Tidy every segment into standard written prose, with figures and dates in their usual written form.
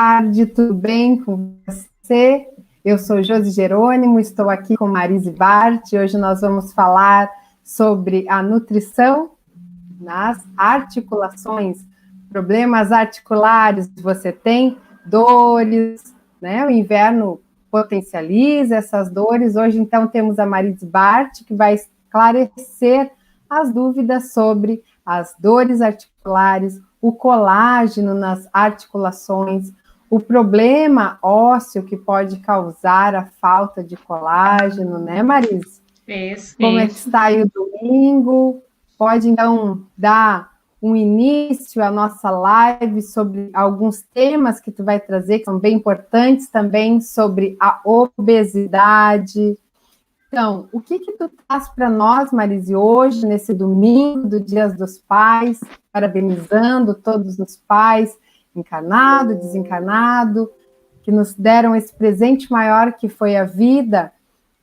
tarde, tudo bem com você? Eu sou Josi Jerônimo, estou aqui com Marise Bart. Hoje nós vamos falar sobre a nutrição nas articulações, problemas articulares. Você tem dores, né? O inverno potencializa essas dores. Hoje, então, temos a Marise Bart, que vai esclarecer as dúvidas sobre as dores articulares, o colágeno nas articulações, o problema ósseo que pode causar a falta de colágeno, né, Marise? Isso. Como é que está aí o domingo? Pode, então, dar um início à nossa live sobre alguns temas que tu vai trazer, que são bem importantes também, sobre a obesidade. Então, o que tu traz para nós, Marise, hoje, nesse domingo do Dia dos Pais, parabenizando todos os pais, encarnado, desencarnado, que nos deram esse presente maior que foi a vida.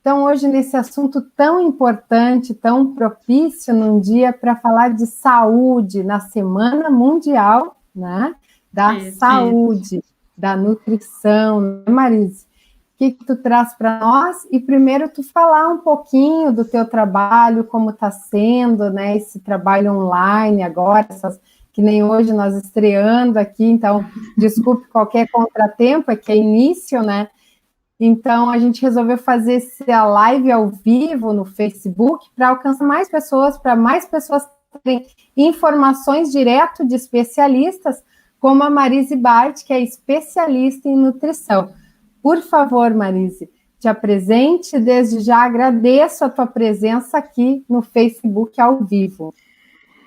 Então, hoje, nesse assunto tão importante, tão propício num dia para falar de saúde, na Semana Mundial, né, da saúde, da nutrição, né, Marise? O que tu traz para nós? E primeiro tu falar um pouquinho do teu trabalho, como está sendo, né, esse trabalho online agora, que nem hoje nós estreando aqui, então desculpe qualquer contratempo, é que é início, né? Então a gente resolveu fazer essa live ao vivo no Facebook para alcançar mais pessoas, para mais pessoas terem informações direto de especialistas, como a Marise Bart, que é especialista em nutrição. Por favor, Marise, te apresente. Desde já agradeço a tua presença aqui no Facebook ao vivo.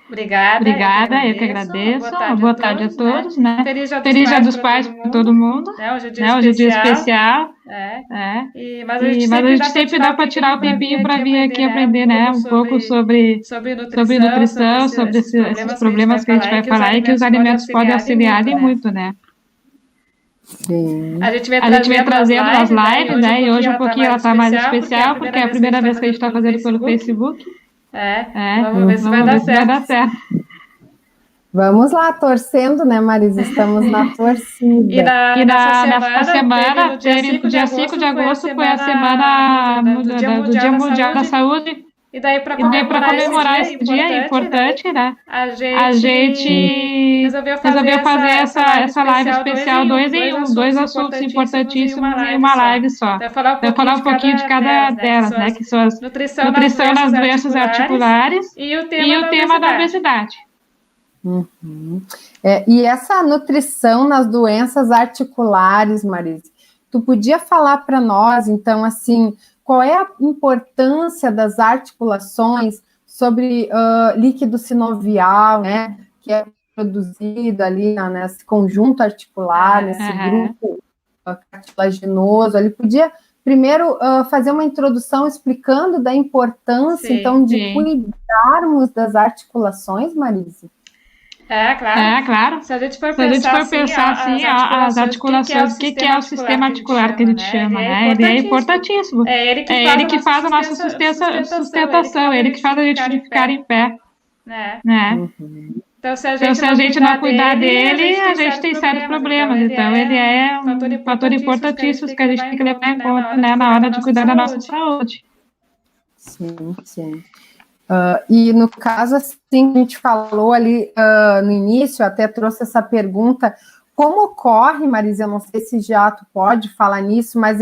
Obrigada, eu que agradeço. Boa tarde a todos, né? Feliz Dia dos Pais para todo mundo. Né? Hoje é um dia especial. Mas a gente sempre dá para tirar o tempinho para vir aqui aprender, né? Um pouco sobre nutrição, sobre esses problemas que a gente vai falar e que os alimentos podem auxiliar muito, né? Sim. A gente vem trazendo nas lives, né? E hoje um pouquinho ela está mais especial, porque é a primeira vez que a gente está fazendo pelo Facebook. Vamos ver se vai dar certo. Vamos lá, torcendo, né, Marise? Estamos na torcida. E nessa semana, no dia 5 de agosto, foi a semana do Dia Mundial da Saúde. E daí, para comemorar esse dia importante, né? A gente resolveu fazer essa live especial 2 em 1, dois assuntos importantíssimos em uma live só. Vou falar um pouquinho de cada delas, né? Que são as nutrição nas doenças articulares e o tema da obesidade. Uhum. E essa nutrição nas doenças articulares, Marise, tu podia falar para nós, então, assim, qual é a importância das articulações sobre líquido sinovial, né, que é produzido ali nesse conjunto articular, nesse grupo cartilaginoso? Ele podia primeiro fazer uma introdução explicando da importância, então, de cuidarmos das articulações, Marise? Claro. Se a gente for pensar assim, as articulações, o que é o sistema articular que a gente chama, né? Ele é importantíssimo. É ele que faz a nossa sustentação, ele que faz a gente ficar em pé. Né? Então, se a gente não cuidar dele, a gente tem sérios problemas. Então, ele é um fator importantíssimo que a gente tem que levar em conta, né, na hora de cuidar da nossa saúde. Sim, sim. E no caso, assim, a gente falou ali no início, até trouxe essa pergunta, como ocorre, Marise, eu não sei se já tu pode falar nisso, mas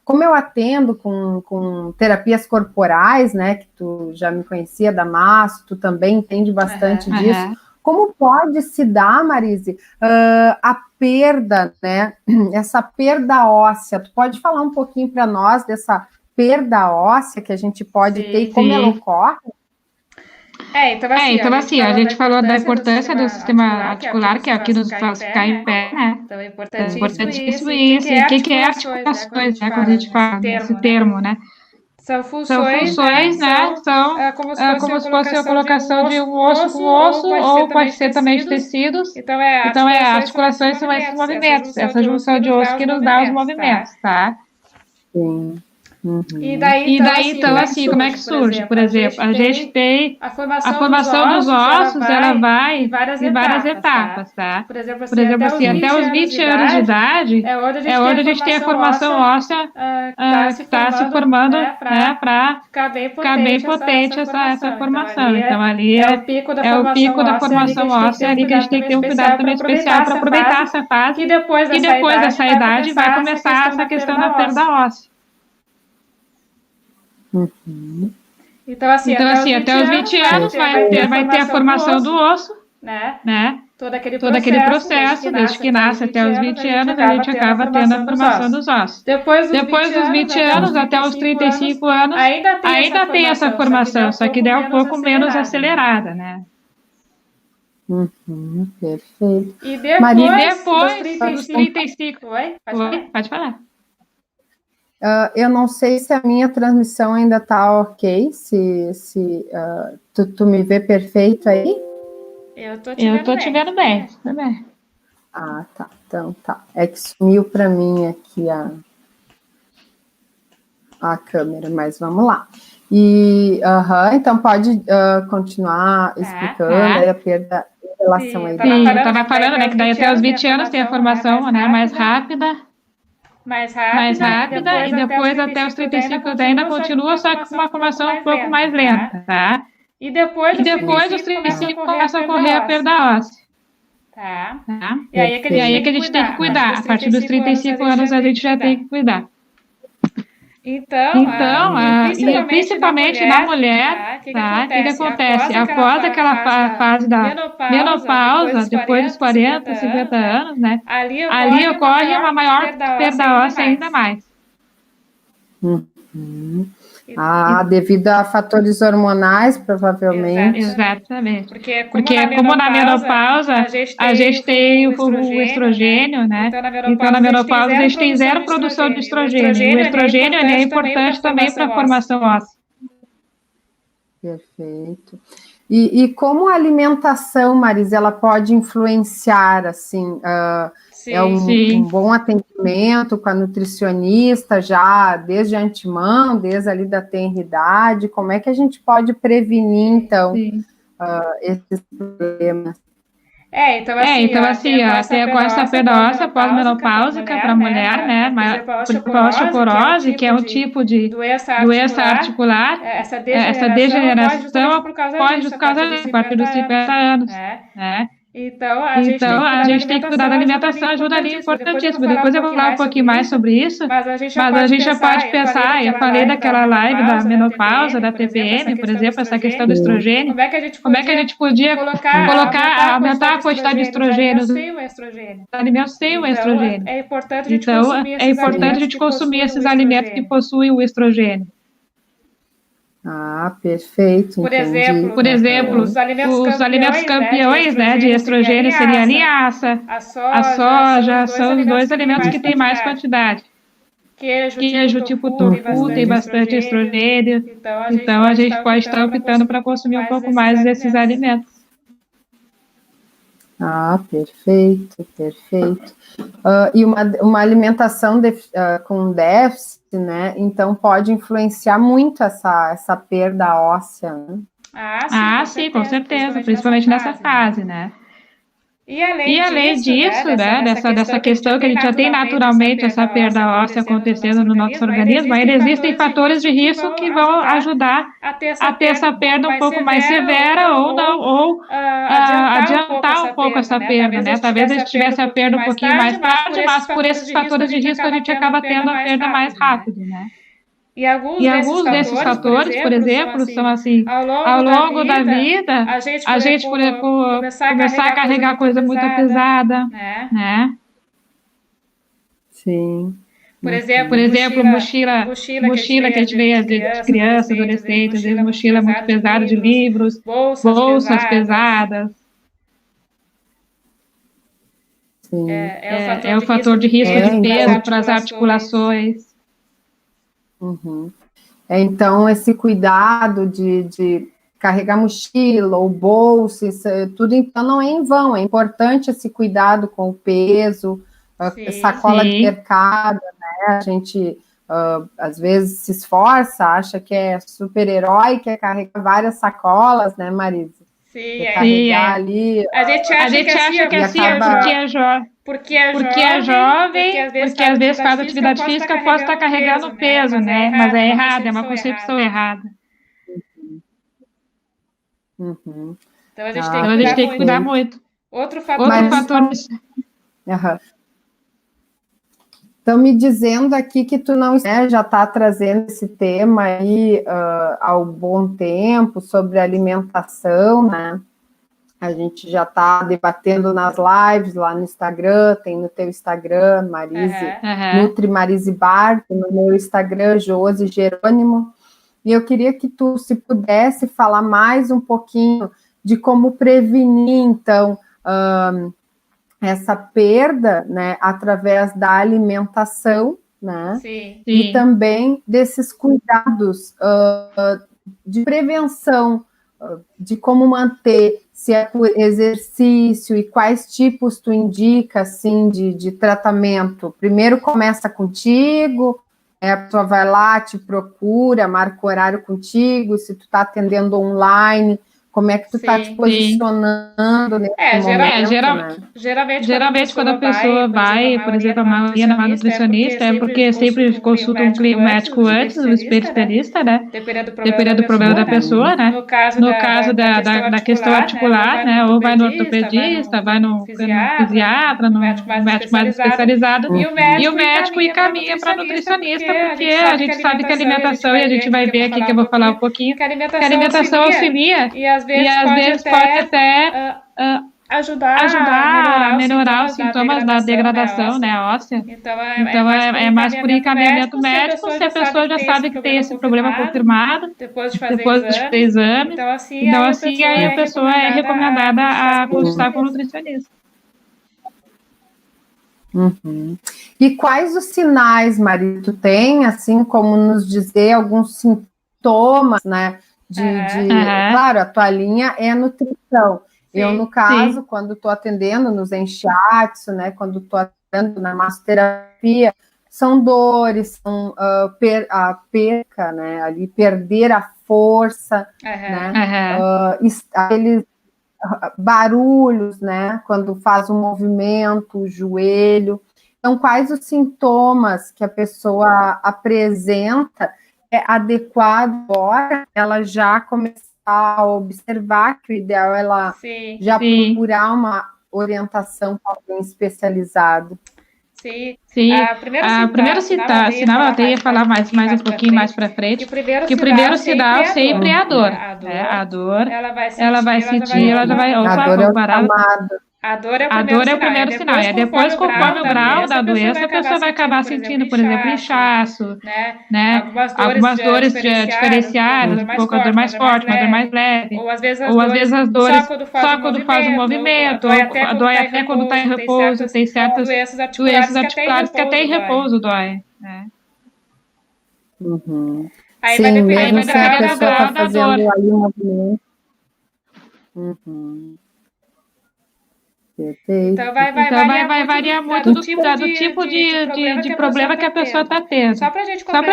como eu atendo com terapias corporais, né, que tu já me conhecia da Masso, tu também entende bastante disso, como pode se dar, Marise, a perda, né, essa perda óssea? Tu pode falar um pouquinho para nós dessa perda óssea que a gente pode ter e como ela ocorre? Então assim, a gente falou da importância do sistema articular, que é o que nos faz ficar em pé, né? Então é importantíssimo isso. E o que é articulações, né? Quando a gente fala nesse termo, né? São funções, né? São como se fosse a colocação de um osso com osso, ou pode ser também de tecidos. Então, articulações são esses movimentos, essa junção de osso que nos dá os movimentos, tá? Sim. E daí, então, assim, como é que surge? Por exemplo, a gente tem a formação dos ossos, ela vai em várias etapas, tá? Por exemplo, assim, até os 20 anos de idade é onde a gente tem a formação óssea que está se formando, né, para ficar bem potente essa formação. Então, ali é o pico da formação óssea ali que a gente tem que ter um cuidado também especial para aproveitar essa fase, e depois dessa idade vai começar essa questão da perda óssea. Então, assim, até os 20 anos vai ter a formação do osso, né? Todo aquele processo, desde que nasce até os 20 anos, a gente acaba tendo a formação dos ossos. Depois dos 20 anos, até os 35 anos, ainda tem essa formação, só que é um pouco menos acelerada, né? Perfeito. E depois dos 35... Oi? Pode falar. Eu não sei se a minha transmissão ainda está ok, se tu me vê perfeito aí? Eu tô te vendo bem. Ah, tá. Então tá. É que sumiu para mim aqui a câmera, mas vamos lá. E, então pode continuar explicando aí a perda em relação a ele. Sim, eu estava falando, né, que daí até os 20 anos tem a formação, né, mais rápida, e depois até os 35 ainda continua, só que com uma formação um pouco mais lenta, tá? E depois dos 35 começa a ocorrer a perda óssea. Tá? E aí é que a gente tem que cuidar. A partir dos 35 anos a gente já tem que cuidar. Então, principalmente na mulher, tá? O que acontece? Após aquela fase da menopausa, depois dos 40, 50 anos, né? Ali ocorre uma maior perda óssea ainda mais. Devido a fatores hormonais, provavelmente. Exatamente. Porque como na menopausa, a gente tem o estrogênio, né? Então, na menopausa, a gente tem zero produção de estrogênio. E o estrogênio é importante também para a formação óssea. Perfeito. E como a alimentação, Marisa, ela pode influenciar, assim... um bom atendimento com a nutricionista já desde antemão, desde ali da tenridade, como é que a gente pode prevenir, então, esses problemas? Então, assim, até com essa perda óssea pós-menopáusica para a mulher, né, por exemplo, a osteoporose, que é um tipo de doença articular, essa degeneração ocorre por causa disso, a partir dos 50 anos, né? Então, a gente tem que cuidar da alimentação, ajuda ali, importantíssimo. Depois eu vou falar um pouquinho mais sobre isso, mas a gente já pode pensar, eu falei daquela live da menopausa, da TPM, por exemplo, essa questão do estrogênio, como é que a gente podia aumentar a quantidade de estrogênio nos alimentos sem o estrogênio. Então, é importante a gente consumir esses alimentos que possuem o estrogênio. Perfeito. Por exemplo, os alimentos campeões, né, de estrogênio seria a linhaça, a soja, são os dois alimentos que têm mais quantidade. Queijo tipo tofu tem bastante estrogênio, então a gente pode estar optando para consumir um pouco mais desses alimentos. Perfeito. E uma alimentação com déficit, né? Então pode influenciar muito essa perda óssea, né? Sim, com certeza, principalmente nessa fase, né? E além disso, né, dessa questão que a gente já tem naturalmente essa perda óssea acontecendo no nosso organismo, ainda existem fatores de risco que vão ajudar a ter essa perda um pouco mais severa ou adiantar um pouco essa perda, né? Talvez a gente tivesse a perda um pouquinho mais tarde, mas por esses fatores de risco a gente acaba tendo a perda mais rápido, né? E alguns desses fatores, por exemplo, são assim, ao longo da vida, a gente começar a carregar coisa muito pesada, né? Sim. Por exemplo, mochila que a gente vê de criança, adolescente, às vezes mochila muito pesada de livros, bolsas pesadas. Sim. É o fator de risco de peso para as articulações. Então, esse cuidado de carregar mochila ou bolsa, tudo então não é em vão, é importante esse cuidado com o peso, sacola de mercado, né? A gente às vezes se esforça, acha que é super-herói, quer carregar várias sacolas, né, Marisa? Sim, carregar ali. A gente acha que assim, porque é jovem, porque às vezes faz atividade física, pode estar carregando peso, né? Mas é errado, é uma concepção errada. Uhum. Então a gente tem que cuidar muito. Outro fator. Estão me dizendo aqui que tu não já está trazendo esse tema aí há um bom tempo sobre alimentação, né? A gente já está debatendo nas lives lá no Instagram, tem no teu Instagram, Marise, Nutri Marise Bar, no meu Instagram, Josi Jerônimo. E eu queria que tu, se pudesse, falar mais um pouquinho de como prevenir, então, essa perda, né, através da alimentação, né? Sim. E também desses cuidados de prevenção, de como manter, se é por exercício e quais tipos tu indica, assim, de tratamento. Primeiro começa contigo, a pessoa vai lá, te procura, marca horário contigo, se tu tá atendendo online, como é que tu tá te posicionando nesse momento, Geralmente, quando a pessoa vai, por exemplo, a maioria numa nutricionista, é porque sempre consulta um médico antes, um especialista, né? Dependendo do problema da pessoa, né? No caso da questão articular, né? Ou vai no ortopedista, vai no fisiatra, no médico mais especializado, e o médico encaminha para nutricionista, porque a gente sabe que a alimentação, e a gente vai ver aqui que eu vou falar um pouquinho, que a alimentação auxilia, e às vezes pode até ajudar a melhorar os sintomas da degradação, né, óssea. Então, é mais por encaminhamento médico, se a pessoa já sabe que tem esse problema confirmado, depois de fazer exame. Então, assim, aí a pessoa é recomendada a consultar com o nutricionista. Uhum. E quais os sinais, Maria, tu tem, assim, como nos dizer alguns sintomas, né, claro, a tua linha é a nutrição. Eu, no caso, quando estou atendendo nos enxates, né, quando estou atendendo na massoterapia, são dores, são a perca, né, ali, perder a força, né, aqueles barulhos, né, quando faz um movimento, o joelho. Então, quais os sintomas que a pessoa apresenta é adequado agora ela já começar a observar que o ideal é ela já procurar uma orientação com alguém especializado. Sim. Primeiro sinal, eu até ia falar mais um pouquinho mais para frente, que o primeiro sinal sempre é a dor. A dor, ela vai sentir, ela já vai... A dor é o chamado. A dor é o primeiro sinal. E depois, conforme o grau da doença, a pessoa vai acabar sentindo, por exemplo, inchaço, né? Algumas dores diferenciadas, um pouco a dor mais forte, uma dor mais leve. Ou às vezes as dores só quando faz o movimento, ou dói até quando está em repouso. Tem certas doenças articulares que até em repouso dói. Né? Uhum. Sim, mesmo se a pessoa está fazendo ali um movimento. Uhum. Então, vai variar muito do tipo de problema que a pessoa está tendo. Só para a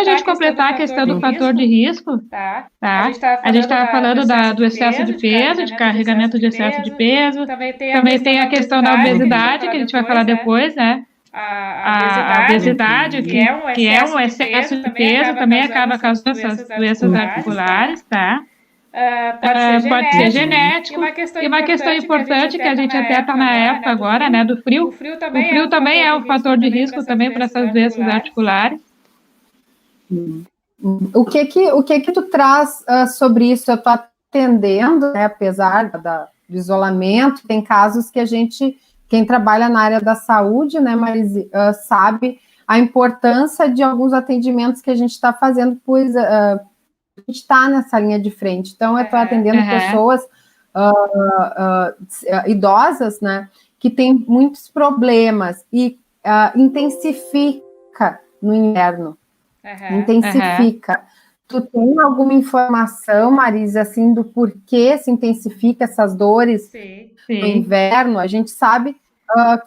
gente completar a questão do fator de risco, tá? A gente estava falando do excesso de peso, de carregamento de excesso de peso. Também tem a questão da obesidade, que a gente vai falar depois, né? A obesidade, que é um excesso de peso, também acaba causando essas doenças articulares, tá? Pode ser genético, e uma questão importante que a gente até está na época agora, né, do frio. O frio também é um fator de risco também para essas doenças articulares. O que tu traz sobre isso? Eu estou atendendo, né, apesar do isolamento, tem casos que quem trabalha na área da saúde, né, Marise, sabe a importância de alguns atendimentos que a gente está fazendo, pois a gente está nessa linha de frente. Então, eu estou atendendo pessoas idosas, né, que têm muitos problemas e intensifica no inverno. Intensifica. Tu tem alguma informação, Marisa, assim, do porquê se intensifica essas dores no inverno? A gente sabe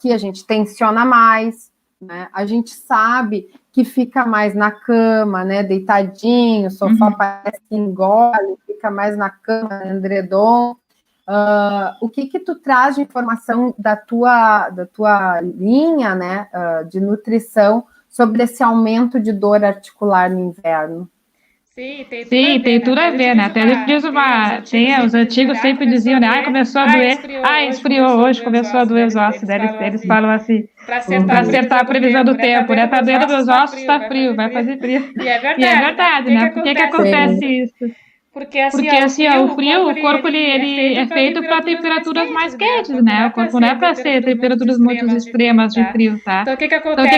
que a gente tensiona mais, né? A gente sabe que fica mais na cama, né? Deitadinho, o sofá parece que engole, fica mais na cama, no edredom. O que tu traz de informação da tua linha, né, de nutrição sobre esse aumento de dor articular no inverno? Sim, tem tudo a ver, né? Até a gente diz os antigos sempre diziam, né? Começou a doer, esfriou hoje, começou a doer os ossos, né? Eles falam assim, para acertar a previsão do tempo, né? Tá doendo meus ossos, tá frio, vai fazer frio. E é verdade, né? Por que acontece isso? Porque assim, o frio, o corpo ele é feito para temperaturas mais quentes, né? O corpo não é para ser temperaturas muito extremas de frio, tá? Então, o que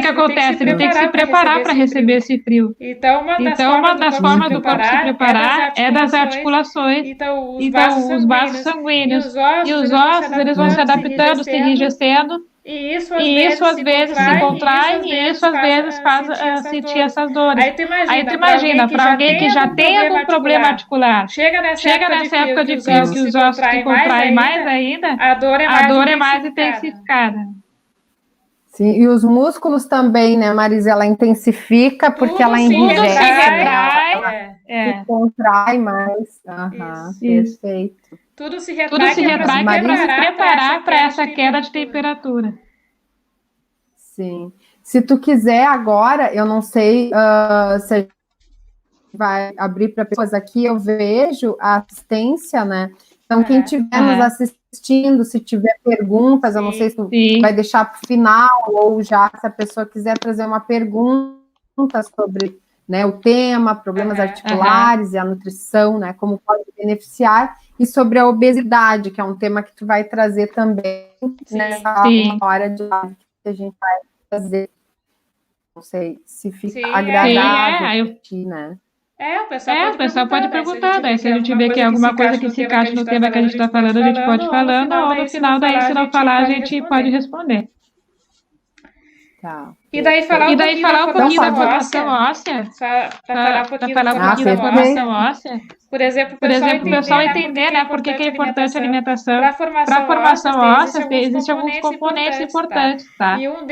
acontece? Ele tem que se preparar para receber esse frio. Então, uma das formas do corpo se preparar é das articulações. Então, os vasos sanguíneos e os ossos, eles vão se adaptando, se enrijecendo. E isso às vezes se contrai e isso às vezes faz sentir essas dores. Aí tu imagina, para alguém que já tem algum problema articular, chega nessa época de frio que os ossos se contraem mais ainda, a dor é mais intensificada. Sim, e os músculos também, né, Marisa? Ela intensifica porque ela enrijece, se contrai mais. Perfeito. Tudo se retrai para se preparar para essa queda de temperatura. Sim. Se tu quiser agora, eu não sei se a gente vai abrir para pessoas aqui, eu vejo a assistência, né? Então, quem estiver nos assistindo, se tiver perguntas, eu não sei se tu vai deixar para o final ou já, se a pessoa quiser trazer uma pergunta sobre, né, o tema, problemas articulares e a nutrição, né, como pode beneficiar, e sobre a obesidade, que é um tema que tu vai trazer também nessa hora de live que a gente vai fazer. Não sei se fica agradável, né? O pessoal pode perguntar, daí se a gente vê que é alguma coisa que se encaixa no tema que a gente está falando, a gente pode ir falando, ou no final daí, se não falar, a gente pode responder. Tá. E daí falar um pouquinho da formação óssea. Para falar um pouquinho da formação óssea. Por exemplo, o pessoal entender, né, por que é importante a alimentação. Para a formação óssea, existem alguns componentes importantes, tá? E um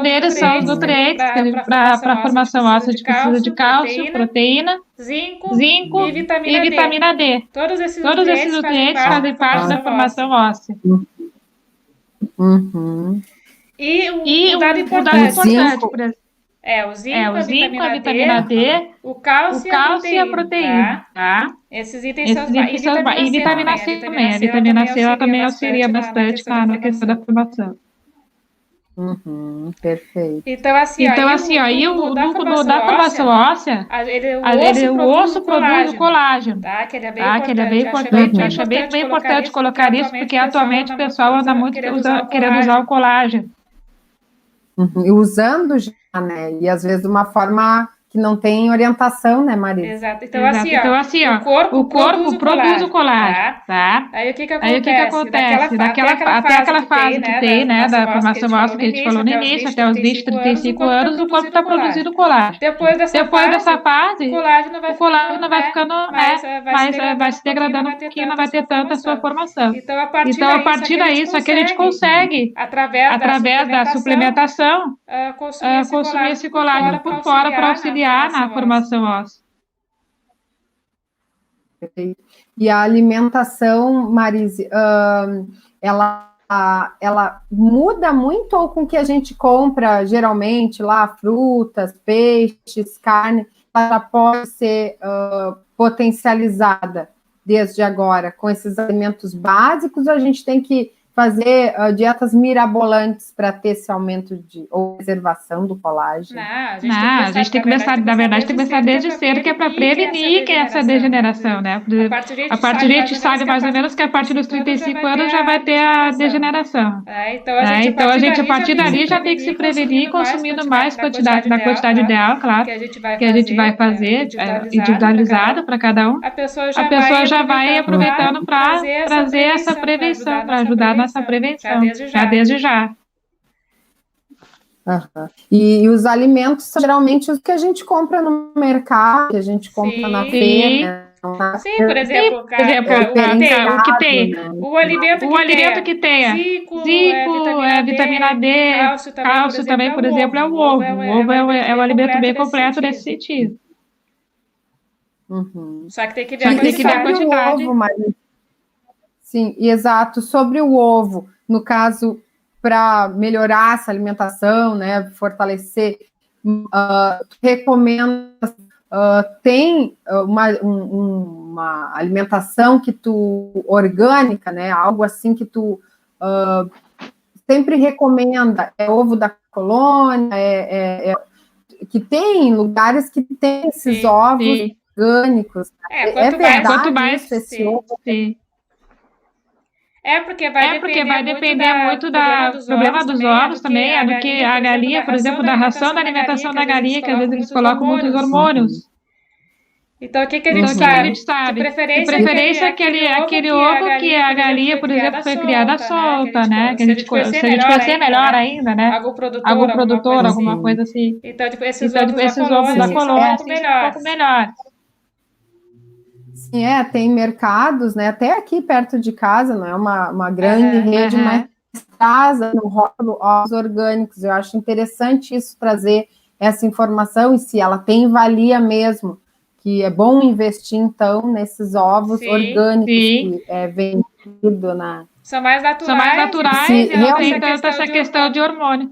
deles são os nutrientes, para a formação óssea a gente precisa de cálcio, proteína, zinco e vitamina D. Todos esses nutrientes fazem parte da formação óssea. E um dado importante, por exemplo, o zinco, a vitamina D, o cálcio e a proteína, tá? Esses itens são e vitamina C também. A vitamina C ela também auxilia bastante na questão da formação. Perfeito. Então, assim, aí o núcleo da formação óssea, o osso produz o colágeno, tá? Que ele é bem importante. Eu acho bem importante colocar isso, porque atualmente o pessoal anda muito querendo usar o colágeno. E usando já, né? E às vezes de uma forma que não tem orientação, né, Marisa? Exato. Então, assim, ó, o corpo produz o colágeno, tá? Aí o que acontece? Até aquela fase que tem, né, da formação óssea que a gente falou no início, até os 20, 35 anos, o corpo está produzindo colágeno. Depois dessa fase, o colágeno vai ficando, vai se degradando um pouquinho, não vai ter tanta sua formação. Então, a partir daí, só que a gente consegue, através da suplementação, consumir esse colágeno por fora para auxiliar na formação óssea. E a alimentação, Marise, ela muda muito ou com o que a gente compra geralmente lá, frutas, peixes, carne, ela pode ser potencializada desde agora com esses alimentos básicos, ou a gente tem que fazer dietas mirabolantes para ter esse aumento ou preservação do colágeno? Não, a gente tem que começar, na verdade, tem que começar desde cedo, que é para prevenir essa degeneração, né? A partir a gente sabe mais ou menos que a partir dos 35 anos já vai ter a degeneração. Então a gente, a partir dali, já tem que se prevenir consumindo mais quantidade, na quantidade ideal, claro, que a gente vai fazer, individualizado para cada um. A pessoa já vai aproveitando para trazer essa prevenção, para ajudar nessa prevenção, já desde já. E os alimentos são geralmente os que a gente compra no mercado, que a gente compra na feira, Sim, por exemplo, o que tem, o alimento que tenha zinco, vitamina D, cálcio também, por exemplo, é o ovo. O ovo é um alimento bem completo nesse sentido. Só que tem que ver a quantidade. Ovo, mas... Sim, exato. Sobre o ovo, no caso, para melhorar essa alimentação, né, fortalecer, recomenda, tem uma alimentação que tu, orgânica, né, algo assim que tu sempre recomenda, é ovo da colônia, que tem lugares que tem esses ovos orgânicos. Quanto mais esse ovo... Sim. Porque vai depender muito do problema dos ovos também, do que a galinha, por exemplo, da ração da alimentação da galinha, que às vezes eles colocam muitos hormônios. Então, o que a gente sabe? De preferência aquele ovo que a galinha, por exemplo, foi criada solta, né? Que se a gente conhecer melhor ainda, né? Algum produtor, alguma coisa assim. Então, esses ovos da colônia são um pouco melhores. Sim, tem mercados, né? Até aqui perto de casa, não é uma grande rede, mas traz no rótulo ovos orgânicos. Eu acho interessante isso, trazer essa informação, e se ela tem valia mesmo, que é bom investir, então, nesses ovos orgânicos que é vendido na... São mais naturais e não tem tanta essa questão de hormônio.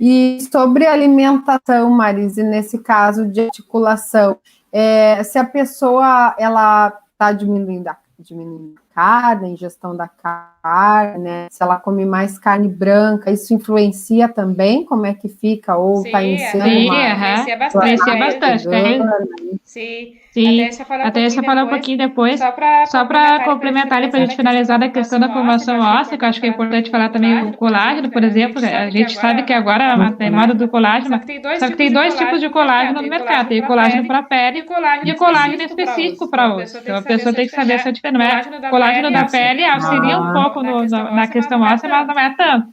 E sobre alimentação, Marise, nesse caso de articulação, se a pessoa ela está diminuindo a carne, a ingestão da carne, né? Se ela come mais carne branca, isso influencia também? Como é que fica? Ou está iniciando influencia bastante. Sim. Até deixa eu falar um pouquinho depois, só para complementar ali, para a gente finalizar da questão da formação óssea, que eu acho que é importante falar também o colágeno, por exemplo. A gente sabe que agora a moda do colágeno, só que tem dois tipos de colágeno no mercado, tem o colágeno para pele e o colágeno específico para osso. Então a pessoa tem que saber essa diferença. O colágeno da pele auxilia um pouco na questão óssea, mas não é tanto.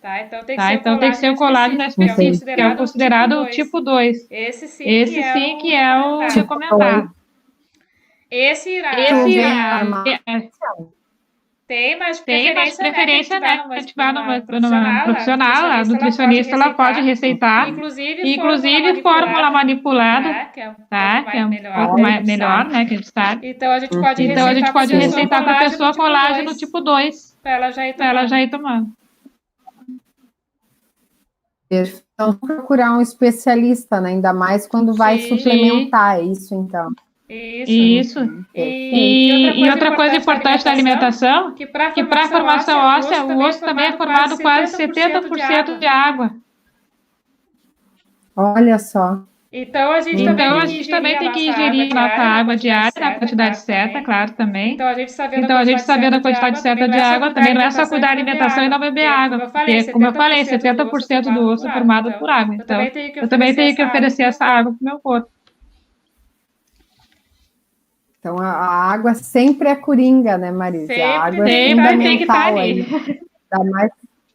Então tem que ser o colágeno específico, que é o considerado o tipo 2. Esse sim que é o recomendado. Esse irá. Tem, mas preferência, né? A gente vai numa profissional, a nutricionista ela pode receitar, inclusive fórmula manipulada, tá? Que é um pouco melhor, né? Que a gente sabe. Então a gente pode receitar para a pessoa colágeno tipo 2, para ela já ir tomando. Então, procurar um especialista, né? Ainda mais quando vai suplementar isso, então. Isso. E outra coisa importante da alimentação, que para a formação óssea, o osso também é formado quase 70% de água. Olha só. Então a gente também tem que ingerir nossa água diária, na quantidade certa, claro, também. Então a gente sabendo a quantidade certa de água, também não é só cuidar da alimentação e não beber água, porque, como eu falei, 70% do osso é formado por água. Então eu também tenho que oferecer essa água para o meu corpo. Então, a água sempre é coringa, né, Marise? A água é fundamental aí.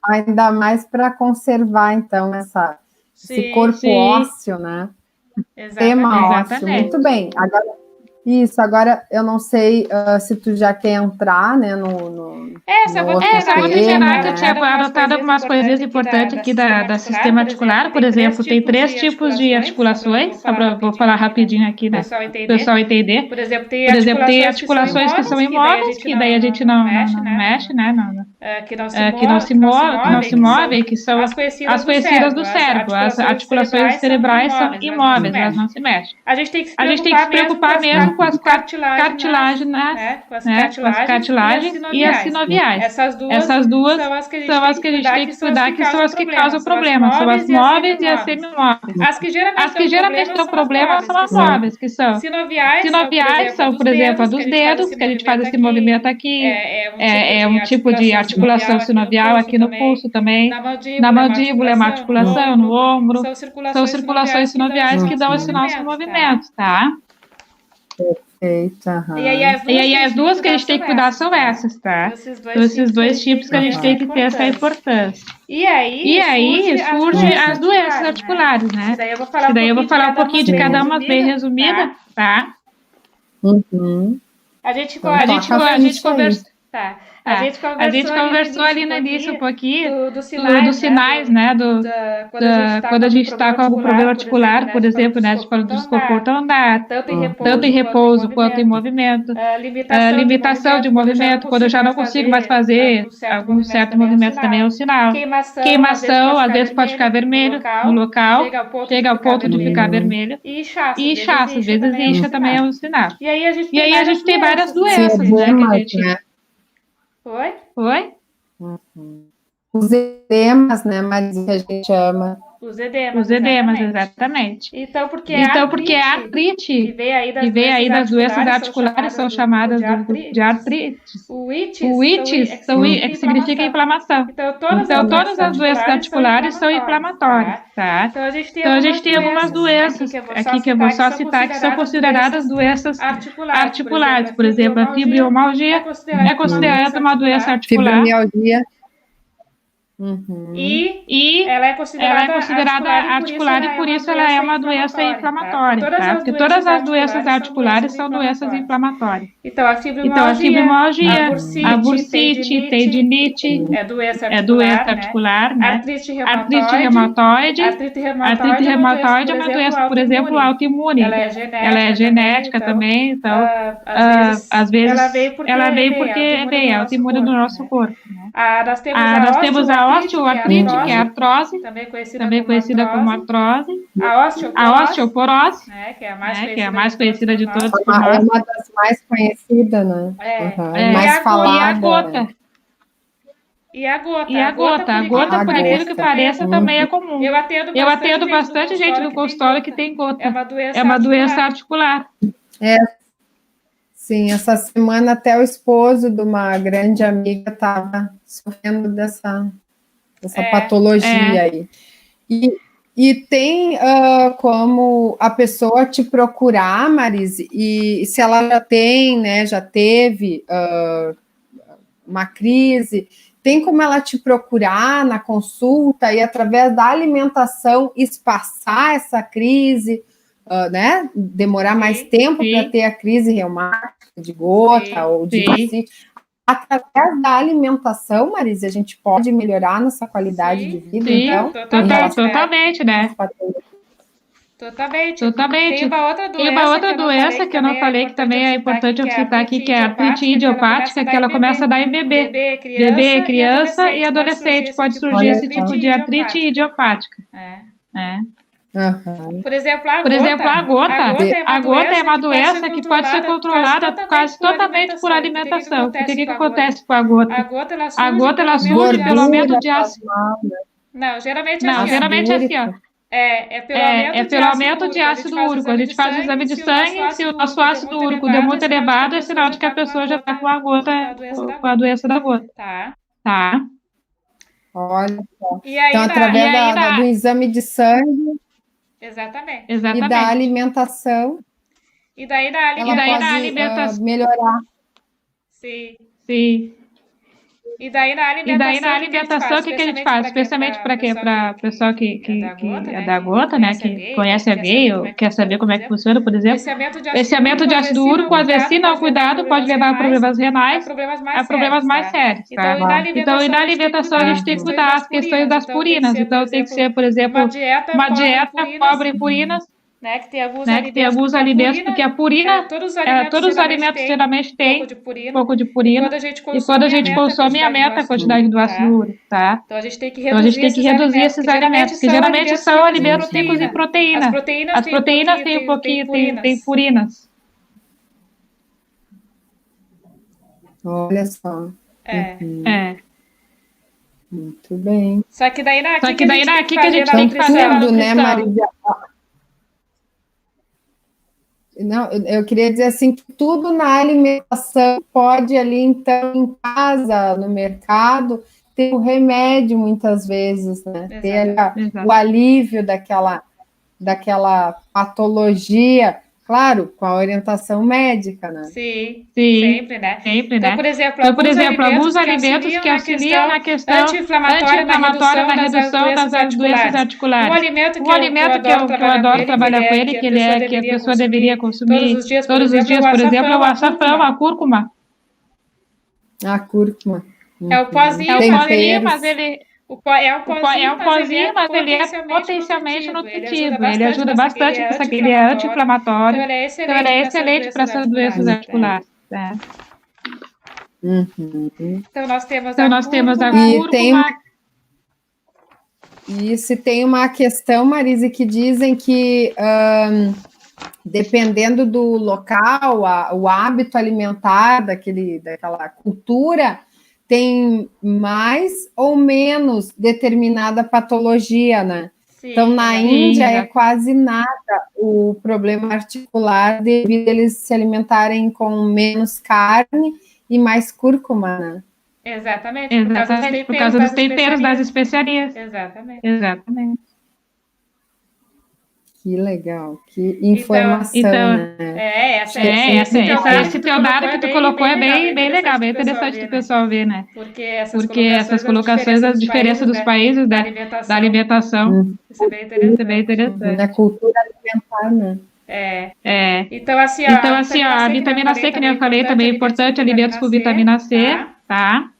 Ainda mais para conservar, então, esse corpo ósseo, né? Tema ósseo. Muito bem. Agora eu não sei se tu já quer entrar, né, só vou mencionar que eu tinha anotado algumas coisinhas importantes aqui da sistema articular. Por exemplo, tem 3 tipos de articulações, vou falar rapidinho aqui, né, para o pessoal entender. Por exemplo, tem articulações que são imóveis, que daí a gente não mexe, né, que não se movem, que são as conhecidas do cérebro. As articulações cerebrais são imóveis, elas não se mexem. A gente tem que se preocupar mesmo com as cartilagens, com as cartilagens e as sinoviais. Essas duas são as que a gente tem que cuidar, que são as que causam problema. São as móveis e as semimóveis. As que geralmente dão problema são as móveis, que são sinoviais, são, por exemplo, a dos dedos, que a gente faz esse movimento aqui. É um tipo de articulação sinovial aqui no pulso também. Na mandíbula é uma articulação, no ombro. São circulações sinoviais que dão esse nosso movimento, tá? Perfeito. E aí as duas que a gente tem que cuidar são essas, tá? Esses dois tipos que a gente tem que ter essa importância. E aí surge as doenças articulares, né? Que daí eu vou falar um pouquinho de cada uma bem resumida, tá? A gente conversou. Tá. A gente conversou ali no início um pouquinho dos sinais, né? Quando a gente está com algum problema articular, por exemplo, né? A gente falou do desconforto ao andar, tanto em repouso quanto em movimento. Limitação de movimento, quando eu já não consigo mais fazer algum certo movimento também é um sinal. Queimação, às vezes pode ficar vermelho no local, chega ao ponto de ficar vermelho. E inchaço, às vezes incha também é um sinal. E aí a gente tem várias doenças, né? Que a gente... Oi? Os edemas, né, Marisa, que a gente chama. Os edemas, exatamente. Então, porque a artrite, que vem aí das doenças articulares, são chamadas de artrites. O ites que significa inflamação. Então, todas as doenças articulares são inflamatórias, tá? Então, a gente tem algumas doenças aqui que eu vou só citar, que são consideradas doenças articulares. Por exemplo, a fibromialgia é considerada uma doença articular. Fibromialgia. E ela é considerada articular e por isso ela é uma doença inflamatória, tá? Porque todas as doenças articulares são doenças inflamatórias. Então, a fibromialgia, a bursite, tendinite, é doença articular, né? Artrite reumatoide é uma doença, por exemplo, autoimune. Ela é genética também, então, às vezes, ela vem porque é autoimune do nosso corpo, né? Nós temos a osteoartrite, que é a artrose, também conhecida como artrose. A osteoporose, que é a mais conhecida de todas por nós. É uma das mais conhecidas, né? Mais falada. E a gota, por aquilo que pareça, também é comum. Eu atendo bastante gente no consultório que tem gota. É uma doença articular. Sim, essa semana até o esposo de uma grande amiga estava sofrendo dessa patologia aí. E tem como a pessoa te procurar, Marise, e se ela já tem, né, já teve uma crise, tem como ela te procurar na consulta e através da alimentação espaçar essa crise, né? Demorar mais tempo para ter a crise reumática de gota ou de bursite. Através da alimentação, Marisa, a gente pode melhorar nossa qualidade de vida, então? Totalmente, né? Totalmente. Tem uma outra doença que eu não falei, que também é importante eu citar aqui, que é a artrite idiopática, que ela começa a dar em bebê. Bebê, criança e adolescente pode surgir esse tipo de artrite idiopática. Por exemplo, a gota é uma doença que pode ser controlada quase totalmente por alimentação. Porque o que acontece com a gota? A gota ela surge pelo aumento de ácido. Não, geralmente é assim, ó. É pelo aumento de ácido úrico. A gente faz o exame de sangue, se o nosso ácido úrico deu muito elevado, é sinal de que a pessoa já está com a doença da gota. Tá? Olha só. Então, através do exame de sangue... Exatamente. E da alimentação. E daí da alimentação. Melhorar. Sim. E daí na alimentação, o que a gente faz? Especialmente para quê? Para o pessoal que é da gota, né? Que conhece a veia ou quer saber como é que funciona, por exemplo. Esse aumento de ácido úrico, às vezes, se não cuidado, pode levar a problemas renais, a problemas mais sérios, tá? Então, e na alimentação, a gente tem que cuidar as questões das purinas. Então, tem que ser, por exemplo, uma dieta pobre em purinas, né, que tem alguns alimentos, porque a purina, todos os alimentos geralmente têm um pouco de purina, e quando a gente consome, aumenta a quantidade do ácido úrico, tá? Então a gente tem que reduzir esses alimentos, que geralmente são alimentos ricos em proteína. As proteínas têm um pouquinho, tem purinas. Olha só. Muito bem. Só que daí aqui que a gente tem que fazer tudo, né, Maria? Não, eu queria dizer assim, que tudo na alimentação pode ali, então, em casa, no mercado, ter o remédio muitas vezes, né? Ter o alívio daquela patologia, claro, com a orientação médica, né? Sim, sempre, né? Então, por exemplo, alguns alimentos que auxiliam na questão anti-inflamatória na redução das doenças articulares. Um alimento que eu adoro trabalhar com ele, que a pessoa deveria consumir todos os dias, por exemplo, é o açafrão, a cúrcuma. A cúrcuma. É o pozinho, mas ele... É um pozinho, mas ele é potencialmente nutritivo. Ele ajuda bastante, porque ele é anti-inflamatório. Então, ele é excelente para essas doenças articulares. Né? Então, nós temos a cúrcuma. Isso, tem uma questão, Marise, que dizem que, dependendo do local, o hábito alimentar daquela cultura, tem mais ou menos determinada patologia, né? Sim, então, na Índia é quase nada o problema articular devido a eles se alimentarem com menos carne e mais cúrcuma, né? Exatamente, por causa dos temperos, das especiarias. Exatamente. Que legal, que informação, né? Esse teu dado que tu colocou é bem legal, bem interessante do pessoal ver, né? Porque essas colocações da diferença dos países, da alimentação, isso é bem interessante. Da cultura alimentar, né? Então, assim, a vitamina C, que nem eu falei, também é importante, alimentos com vitamina C, tá?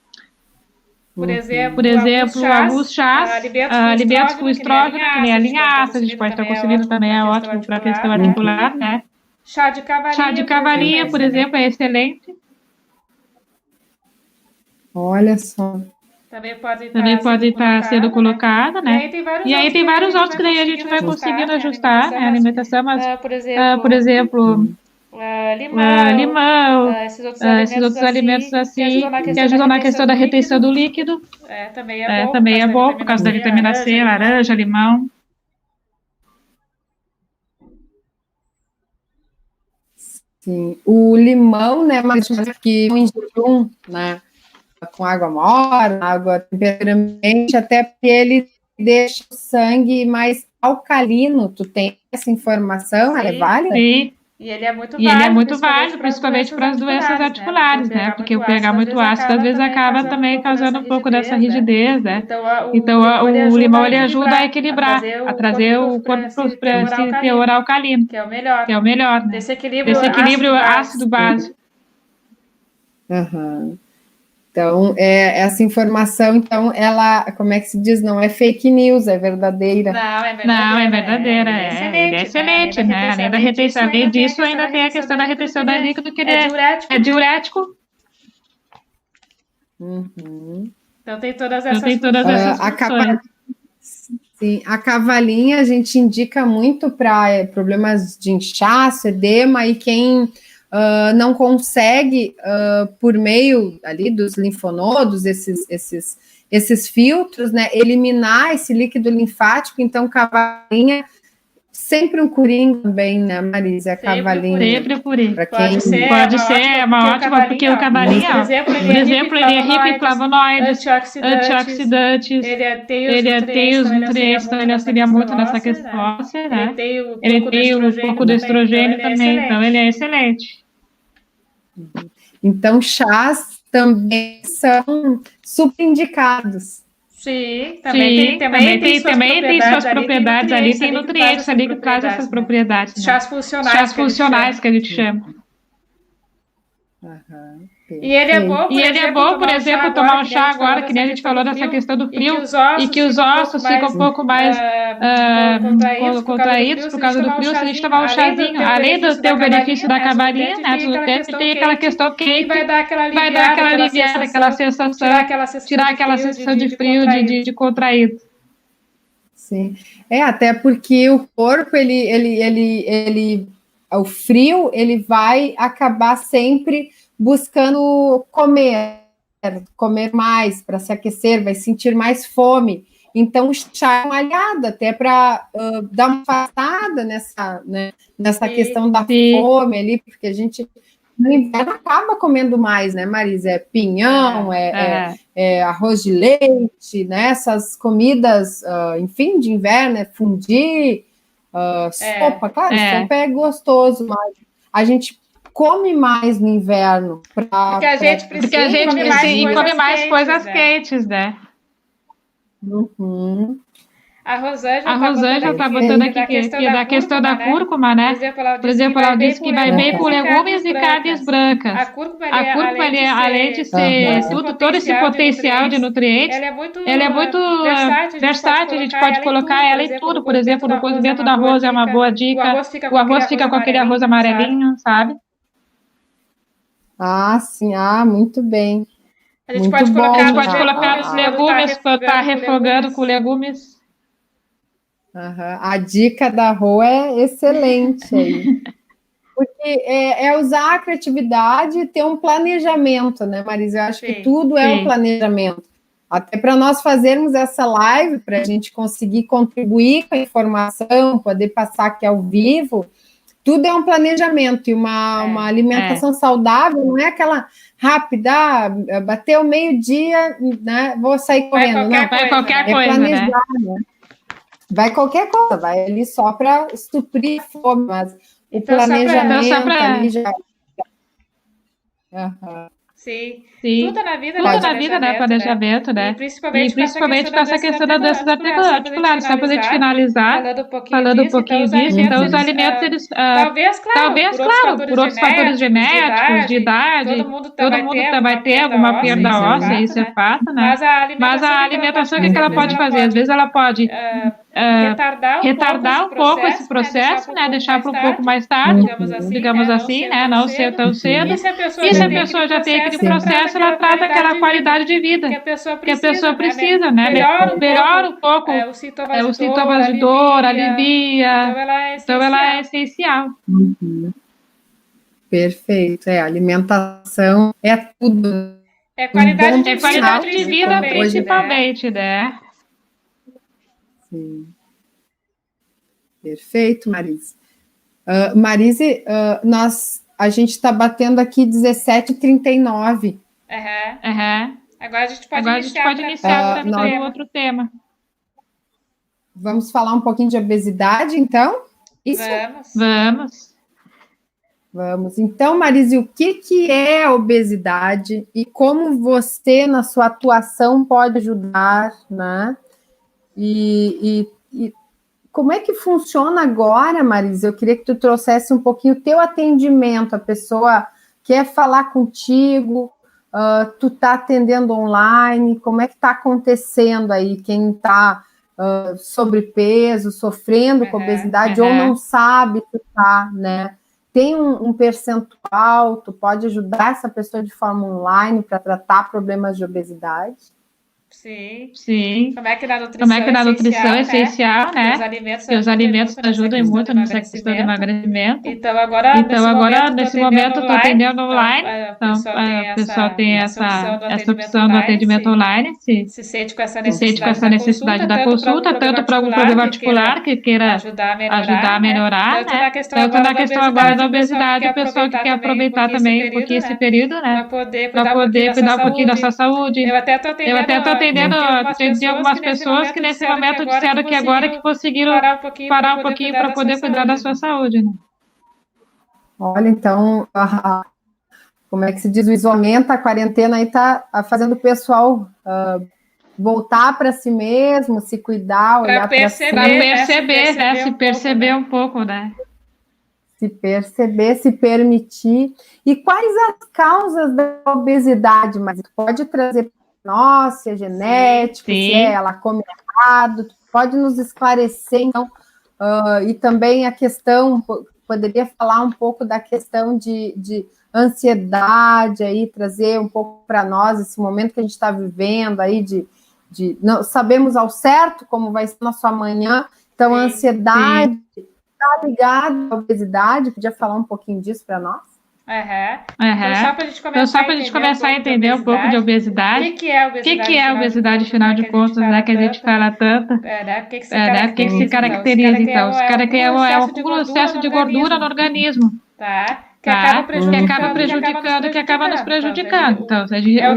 Por exemplo, alguns chás, alimentos com estrógeno, que nem a linhaça, a gente pode estar consumindo também, é ótimo para a questão articular, né? Chá de cavalinha, por exemplo, é excelente. Olha só. Também pode estar sendo colocada, né? E aí tem vários outros que daí a gente vai conseguindo ajustar, né, a alimentação, mas, por exemplo, limão, esses outros alimentos assim, que ajudam na questão da retenção do líquido. Também é bom por causa da vitamina C, laranja, limão. Sim, o limão, né, mas que em jejum, né, com água morna, água temperatura ambiente, até porque ele deixa o sangue mais alcalino. Tu tem essa informação? Ela é válida? Sim. E ele é muito válido, principalmente para as doenças articulares, né? Porque o pH muito ácido às vezes acaba também causando um pouco dessa rigidez, né? Então, o limão ele ajuda a equilibrar, a trazer o corpo para esse teor alcalino, que é o melhor, né? Desse equilíbrio ácido-base. Então, essa informação, então, ela, como é que se diz? Não é fake news, é verdadeira. Não, é verdadeira. Ele é excelente, né? Além da retenção, além disso, ainda tem a questão da retenção da líquido, que ele é diurético. Então, tem todas essas funções. Sim, a cavalinha a gente indica muito para problemas de inchaço, edema, e quem... não consegue, por meio ali dos linfonodos, esses filtros, né, eliminar esse líquido linfático. Então, cavalinha, sempre um coringa também, né, Marisa? A cavalinha. Sempre purinho. Pode ser, é uma ótima, porque o cavalinha, por exemplo, ele é rico em flavonoides, antioxidantes, ele tem os nutrientes, então ele auxilia muito nessa questão óssea, né? Ele tem um pouco do estrogênio também, então ele é excelente. Então, chás também são super indicados. Sim, também tem suas propriedades ali, tem nutrientes ali que trazem essas propriedades. Né? Chás funcionais que a gente chama. E ele é bom, por exemplo, tomar um chá agora, que nem a gente falou dessa questão do frio, e que os ossos ficam um pouco mais contraídos por causa do frio, se a gente tomar um chazinho, além do ter o benefício da cavalinha, né, tem aquela questão quente, vai dar aquela aliviada, aquela sensação, tirar aquela sensação de frio, de contraído. Sim, até porque o corpo, o frio, ele vai acabar sempre buscando comer mais para se aquecer, vai sentir mais fome. Então, o chá é um aliado até para dar uma afastada nessa questão da fome ali, porque a gente no inverno acaba comendo mais, né, Marisa? É pinhão, é arroz de leite, né? Essas comidas, enfim, de inverno, é fondue, Sopa, claro, sopa é gostoso, mas a gente come mais no inverno. Porque a gente precisa come mais coisas quentes, né? Uhum. A Rosângela está botando aqui que é da questão da cúrcuma, né? Por exemplo, ela disse que vai bem com legumes e carnes brancas. A cúrcuma, além de ser todo esse potencial de nutrientes, ela é muito versátil, a gente pode colocar ela em tudo. Por exemplo, no cozimento do arroz é uma boa dica. O arroz fica com aquele arroz amarelinho, sabe? Sim, muito bem. A gente pode colocar os legumes quando está refogando com legumes. A dica da Rô é excelente aí. Porque é usar a criatividade e ter um planejamento, né, Marisa? Eu acho que tudo é um planejamento. Até para nós fazermos essa live, para a gente conseguir contribuir com a informação, poder passar aqui ao vivo, tudo é um planejamento. E uma alimentação saudável não é aquela rápida, bateu meio-dia, né, vou sair correndo. Vai qualquer coisa, planejar, né? Vai qualquer coisa, vai ali só para estuprir a fome, mas o planejamento ali já... Sim. Tudo na vida, né? Planejamento, né? E principalmente com essa questão da doença articular. Só para a gente finalizar, falando um pouquinho disso, então os alimentos, eles, talvez, claro, por outros fatores genéticos, de idade, todo mundo vai ter alguma perda óssea, isso é fato, né? Mas a alimentação, o que ela pode fazer? Às vezes ela pode retardar um pouco esse processo, né? Deixar para um pouco mais tarde, digamos assim, né? Não ser tão cedo. E se a pessoa já tem aquele processo, ela trata aquela qualidade de vida que a pessoa precisa, né? Melhora um pouco os sintomas de dor, alivia. Então ela é essencial. Perfeito. Alimentação é tudo. É qualidade de vida, principalmente, né? Sim. Perfeito, Marise. Marise, a gente está batendo aqui 17h39. Agora a gente pode iniciar também outro tema. Vamos falar um pouquinho de obesidade, então? Isso? Vamos. Então, Marise, o que é a obesidade e como você, na sua atuação, pode ajudar, né? E como é que funciona agora, Marisa? Eu queria que tu trouxesse um pouquinho o teu atendimento. A pessoa quer falar contigo, tu está atendendo online, como é que está acontecendo aí? Quem está sobrepeso, sofrendo com obesidade ou não sabe que está, né? Tem um percentual, tu pode ajudar essa pessoa de forma online para tratar problemas de obesidade? Sim. Como é que na nutrição é essencial, né? Que os alimentos ajudam muito nessa questão do emagrecimento. Então, agora nesse momento, estou atendendo online. Então, o pessoal tem essa opção do atendimento online. Se sente com essa necessidade da consulta, tanto para algum problema articular que queira ajudar a melhorar, né? Tanto na questão agora da obesidade, o pessoal que quer aproveitar também um pouquinho esse período, né? Para poder cuidar um pouquinho da sua saúde. Eu até estou atendendo algumas pessoas que nesse momento disseram que agora que conseguiram parar um pouquinho para poder cuidar da sua saúde. Né? Olha, então, como é que se diz? O isolamento, a quarentena aí está fazendo o pessoal voltar para si mesmo, se cuidar, olhar para si. Se perceber um pouco, né? Se perceber, se permitir. E quais as causas da obesidade? Mas pode trazer nós, se é genético, se ela come errado, pode nos esclarecer, então, e também a questão, poderia falar um pouco da questão de ansiedade aí, trazer um pouco para nós esse momento que a gente está vivendo aí, não sabemos ao certo como vai ser nosso amanhã, então a ansiedade está ligada à obesidade, podia falar um pouquinho disso para nós? Então, só para a gente começar a entender um pouco de obesidade. O que é a obesidade, final de contas, né? Que a gente fala tanto. O que se caracteriza, então? Se caracteriza é um acúmulo, excesso de gordura no organismo. que acaba prejudicando, que acaba nos prejudicando. Então, é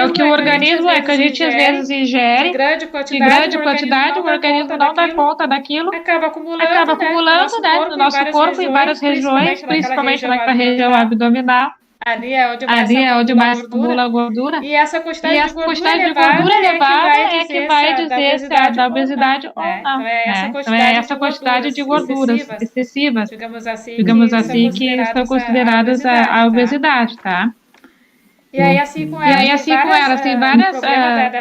o que o organismo é que a gente às vezes ingere de grande quantidade, o organismo não dá conta daquilo, acaba acumulando, né, no nosso corpo em várias regiões, principalmente naquela região abdominal. Ali é onde mais acumula gordura. E essa quantidade de gordura elevada é que vai dizer se é da obesidade ou não. Então, é essa quantidade de gorduras excessivas, digamos assim, que estão consideradas a obesidade, tá? E aí, assim com elas, tem vários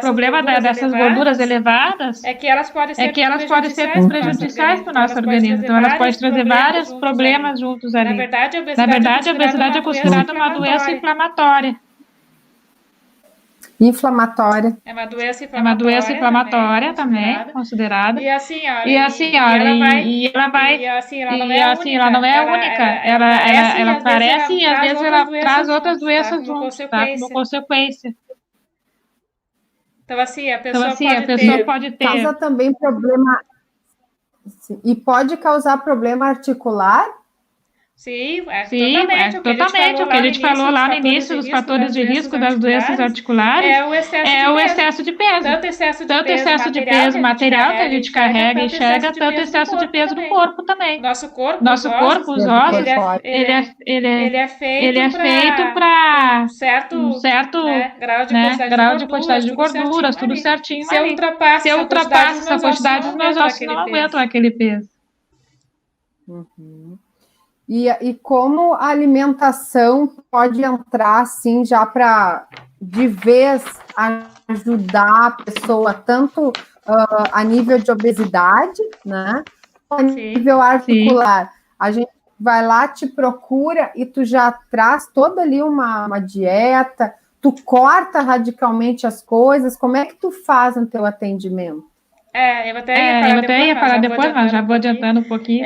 problemas dessas gorduras elevadas, é que elas podem ser prejudiciais para o nosso organismo. Então, elas podem trazer vários problemas juntos ali. Na verdade, a obesidade é considerada uma doença inflamatória. É uma doença inflamatória também, considerada. E assim, ela não é única. Ela aparece e às vezes ela traz outras doenças juntos, tá? Como consequência. Então, assim, a pessoa pode ter. Causa também problema. E pode causar problema articular? Sim, totalmente. O que a gente falou lá no início dos fatores de risco das doenças articulares é o excesso de peso. Tanto excesso de peso material que a gente carrega e enxerga, tanto excesso de peso do corpo também. Nosso corpo, os ossos, ele é feito para um certo grau de quantidade de gorduras, tudo certinho ali. Se eu ultrapasso essa quantidade, os meus ossos não aguentam aquele peso. E como a alimentação pode entrar, assim, já para, de vez, ajudar a pessoa, tanto a nível de obesidade, né, a nível articular. A gente vai lá, te procura e tu já traz toda ali uma dieta, tu corta radicalmente as coisas, como é que tu faz no teu atendimento? Eu até ia falar depois, mas já vou adiantando um pouquinho.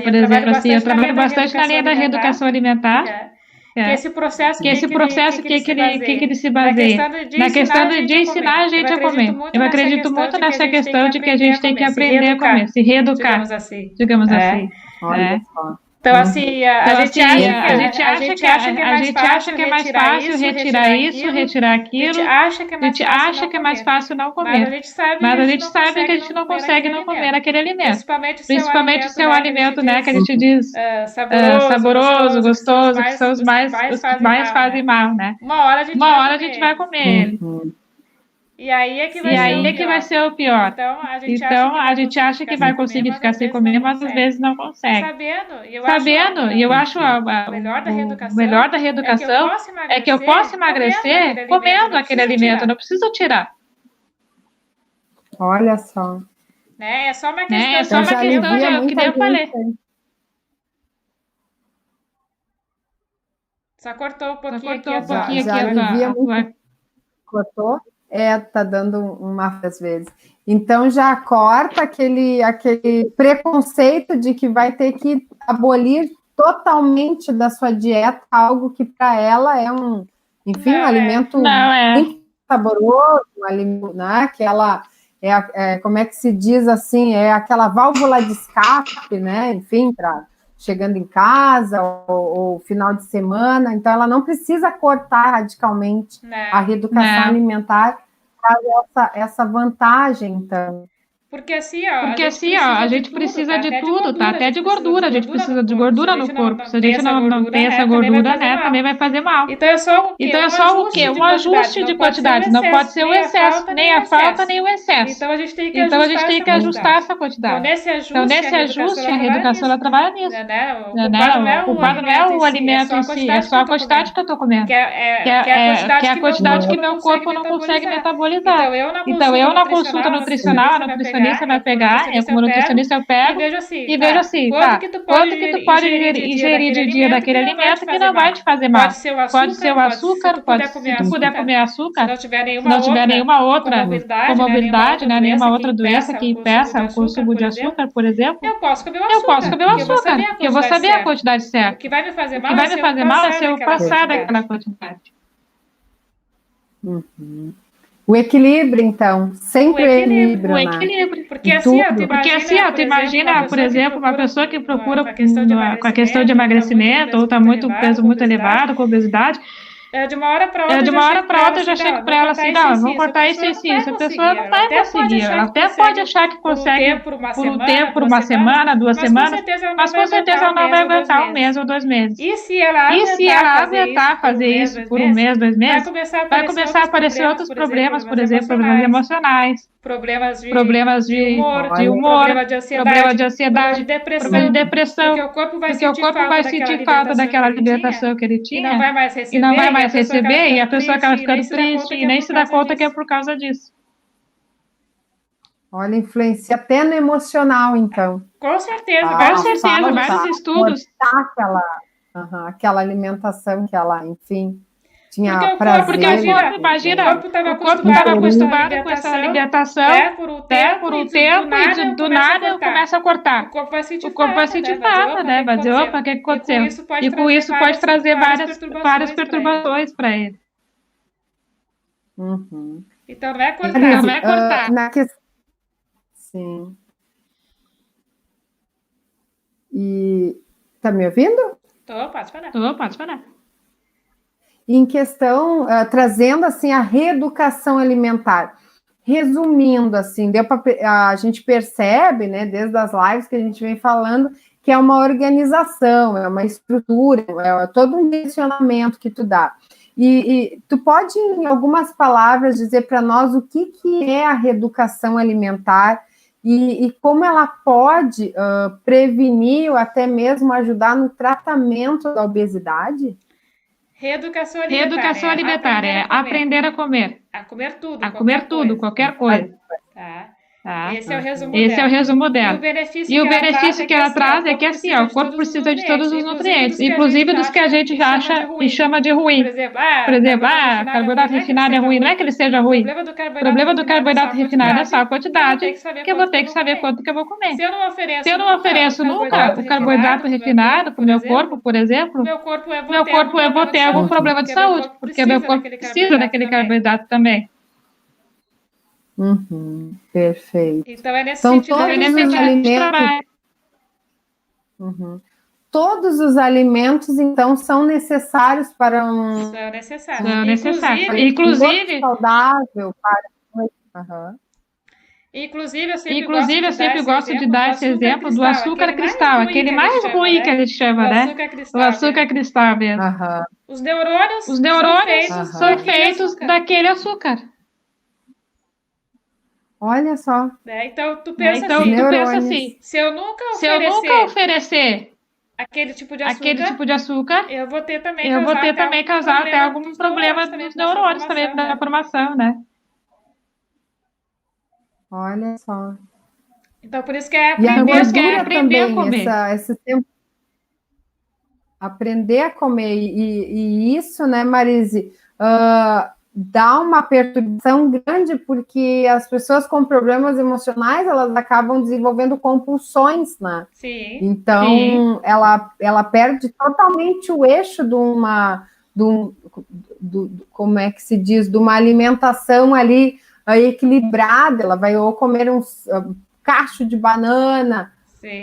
Por exemplo, assim, eu trabalho bastante na linha da reeducação alimentar. Que esse processo, que ele se baseia? Na questão de ensinar a gente a comer. Eu acredito muito nessa questão de que a gente tem que aprender a comer, se reeducar, digamos assim. Olha só. Então, assim, a gente acha que é mais fácil retirar isso, retirar aquilo. A gente acha que é mais fácil não comer. Mas a gente sabe que a gente não consegue não comer aquele alimento. Principalmente se é um alimento, né, que a gente diz saboroso, gostoso, que são os que mais fazem mal, né? Uma hora a gente vai comer ele. E aí é que vai ser o pior. Então, a gente acha que vai conseguir ficar sem comer, mas às vezes não consegue. Sabendo, e eu acho o melhor da reeducação é que eu posso emagrecer comendo aquele alimento, eu não preciso tirar. Olha só. É só uma questão de, que nem eu falei. Só cortou um pouquinho aqui. Cortou? Tá dando uma às vezes. Então já corta aquele preconceito de que vai ter que abolir totalmente da sua dieta algo que para ela é um alimento muito saboroso, um alimento, né? Que ela como é que se diz assim, é aquela válvula de escape, né? Enfim, para chegando em casa ou final de semana, então ela não precisa cortar radicalmente a reeducação alimentar, traz essa vantagem, então. Porque assim, a gente precisa de tudo, tá? Até de gordura, a gente precisa de gordura no corpo. Se a gente não tem essa gordura, né, também vai fazer mal. Então é só o quê? Um ajuste de quantidade. Não pode ser o excesso, nem a falta, nem o excesso. Então a gente tem que ajustar essa quantidade. Então nesse ajuste, a reeducação ela trabalha nisso. O culpado não é o alimento em si, é só a quantidade que eu estou comendo. Que é a quantidade que meu corpo não consegue metabolizar. Então eu na consulta nutricional, a nutricionista vai pegar, eu como nutricionista eu pego e vejo assim, quanto que tu pode ingerir de dia daquele alimento que não vai te fazer mal. Pode ser o açúcar, se tu puder comer açúcar, se não tiver nenhuma outra comorbidade, né, nenhuma outra doença que impeça o consumo de açúcar, por exemplo, eu posso comer o açúcar, porque eu vou saber a quantidade certa. O que vai me fazer mal é se eu passar daquela quantidade. O equilíbrio, então, sempre o equilíbrio, né? O equilíbrio. Porque assim, tu imagina, por exemplo, uma pessoa que procura com a questão de emagrecimento, ou está muito peso muito elevado, com obesidade, de uma hora para outra eu já chego para ela assim, não, vamos cortar isso e isso. A pessoa não vai conseguir. Ela até pode achar que consegue por um tempo, por uma semana, 2 semanas, mas com certeza ela não vai aguentar 1 mês ou 2 meses. E se ela aguentar fazer isso por 1 mês, 2 meses, vai começar a aparecer outros problemas, por exemplo, problemas emocionais, problemas de humor, problema de ansiedade, problema de depressão, porque o corpo vai sentir falta daquela alimentação que ele tinha e não vai mais receber, e a pessoa acaba ficando triste e nem se dá conta que é por causa disso. Olha, influencia até no emocional, então. Com certeza, vários estudos. Aquela alimentação que ela, enfim, tinha prazer. Porque imagina, o corpo estava acostumado com essa alimentação, por um tempo, e do nada começa a cortar. O corpo vai sentir falta, né? Vai dizer, opa, o que aconteceu? E com isso pode trazer várias perturbações para ele. Uhum. Então não é cortar. Sim. E tá me ouvindo? Pode falar. Em questão, trazendo assim a reeducação alimentar. Resumindo, assim, a gente percebe, né, desde as lives que a gente vem falando, que é uma organização, é uma estrutura, é todo um direcionamento que tu dá. E tu pode, em algumas palavras, dizer para nós o que é a reeducação alimentar e como ela pode prevenir ou até mesmo ajudar no tratamento da obesidade? Reeducação alimentar é aprender a comer. A comer tudo, qualquer coisa. Tá? Esse é o resumo dela. E o benefício que ela traz é que assim, o corpo precisa de todos os nutrientes, inclusive dos que a gente acha e chama de ruim. Por exemplo, carboidrato refinado é ruim, não é que ele seja ruim. O problema do carboidrato refinado é só a quantidade, que eu vou ter que saber quanto que eu vou comer. Se eu não ofereço nunca o carboidrato refinado para o meu corpo, por exemplo, meu corpo eu vou ter algum problema de saúde, porque meu corpo precisa daquele carboidrato também. Uhum, perfeito. Então é nesse sentido todos os alimentos. Todos os alimentos, então, são necessários para um. São necessários. Inclusive saudável para. Inclusive, eu sempre gosto de dar esse exemplo do açúcar cristal, aquele mais ruim que a gente chama, né? O açúcar cristal mesmo. Os neurônios são feitos daquele açúcar. Olha só. Então, tu pensa assim, se eu nunca oferecer aquele tipo de açúcar, eu vou ter também causar até algum problema nos neurônios também da formação, né? Olha só. Então, por isso que é aprender a comer. Esse tempo. Aprender a comer. E isso, né, Marise, dá uma perturbação grande, porque as pessoas com problemas emocionais, elas acabam desenvolvendo compulsões, né? Sim. Então, ela perde totalmente o eixo como é que se diz, de uma alimentação ali equilibrada. Ela vai ou comer um cacho de banana,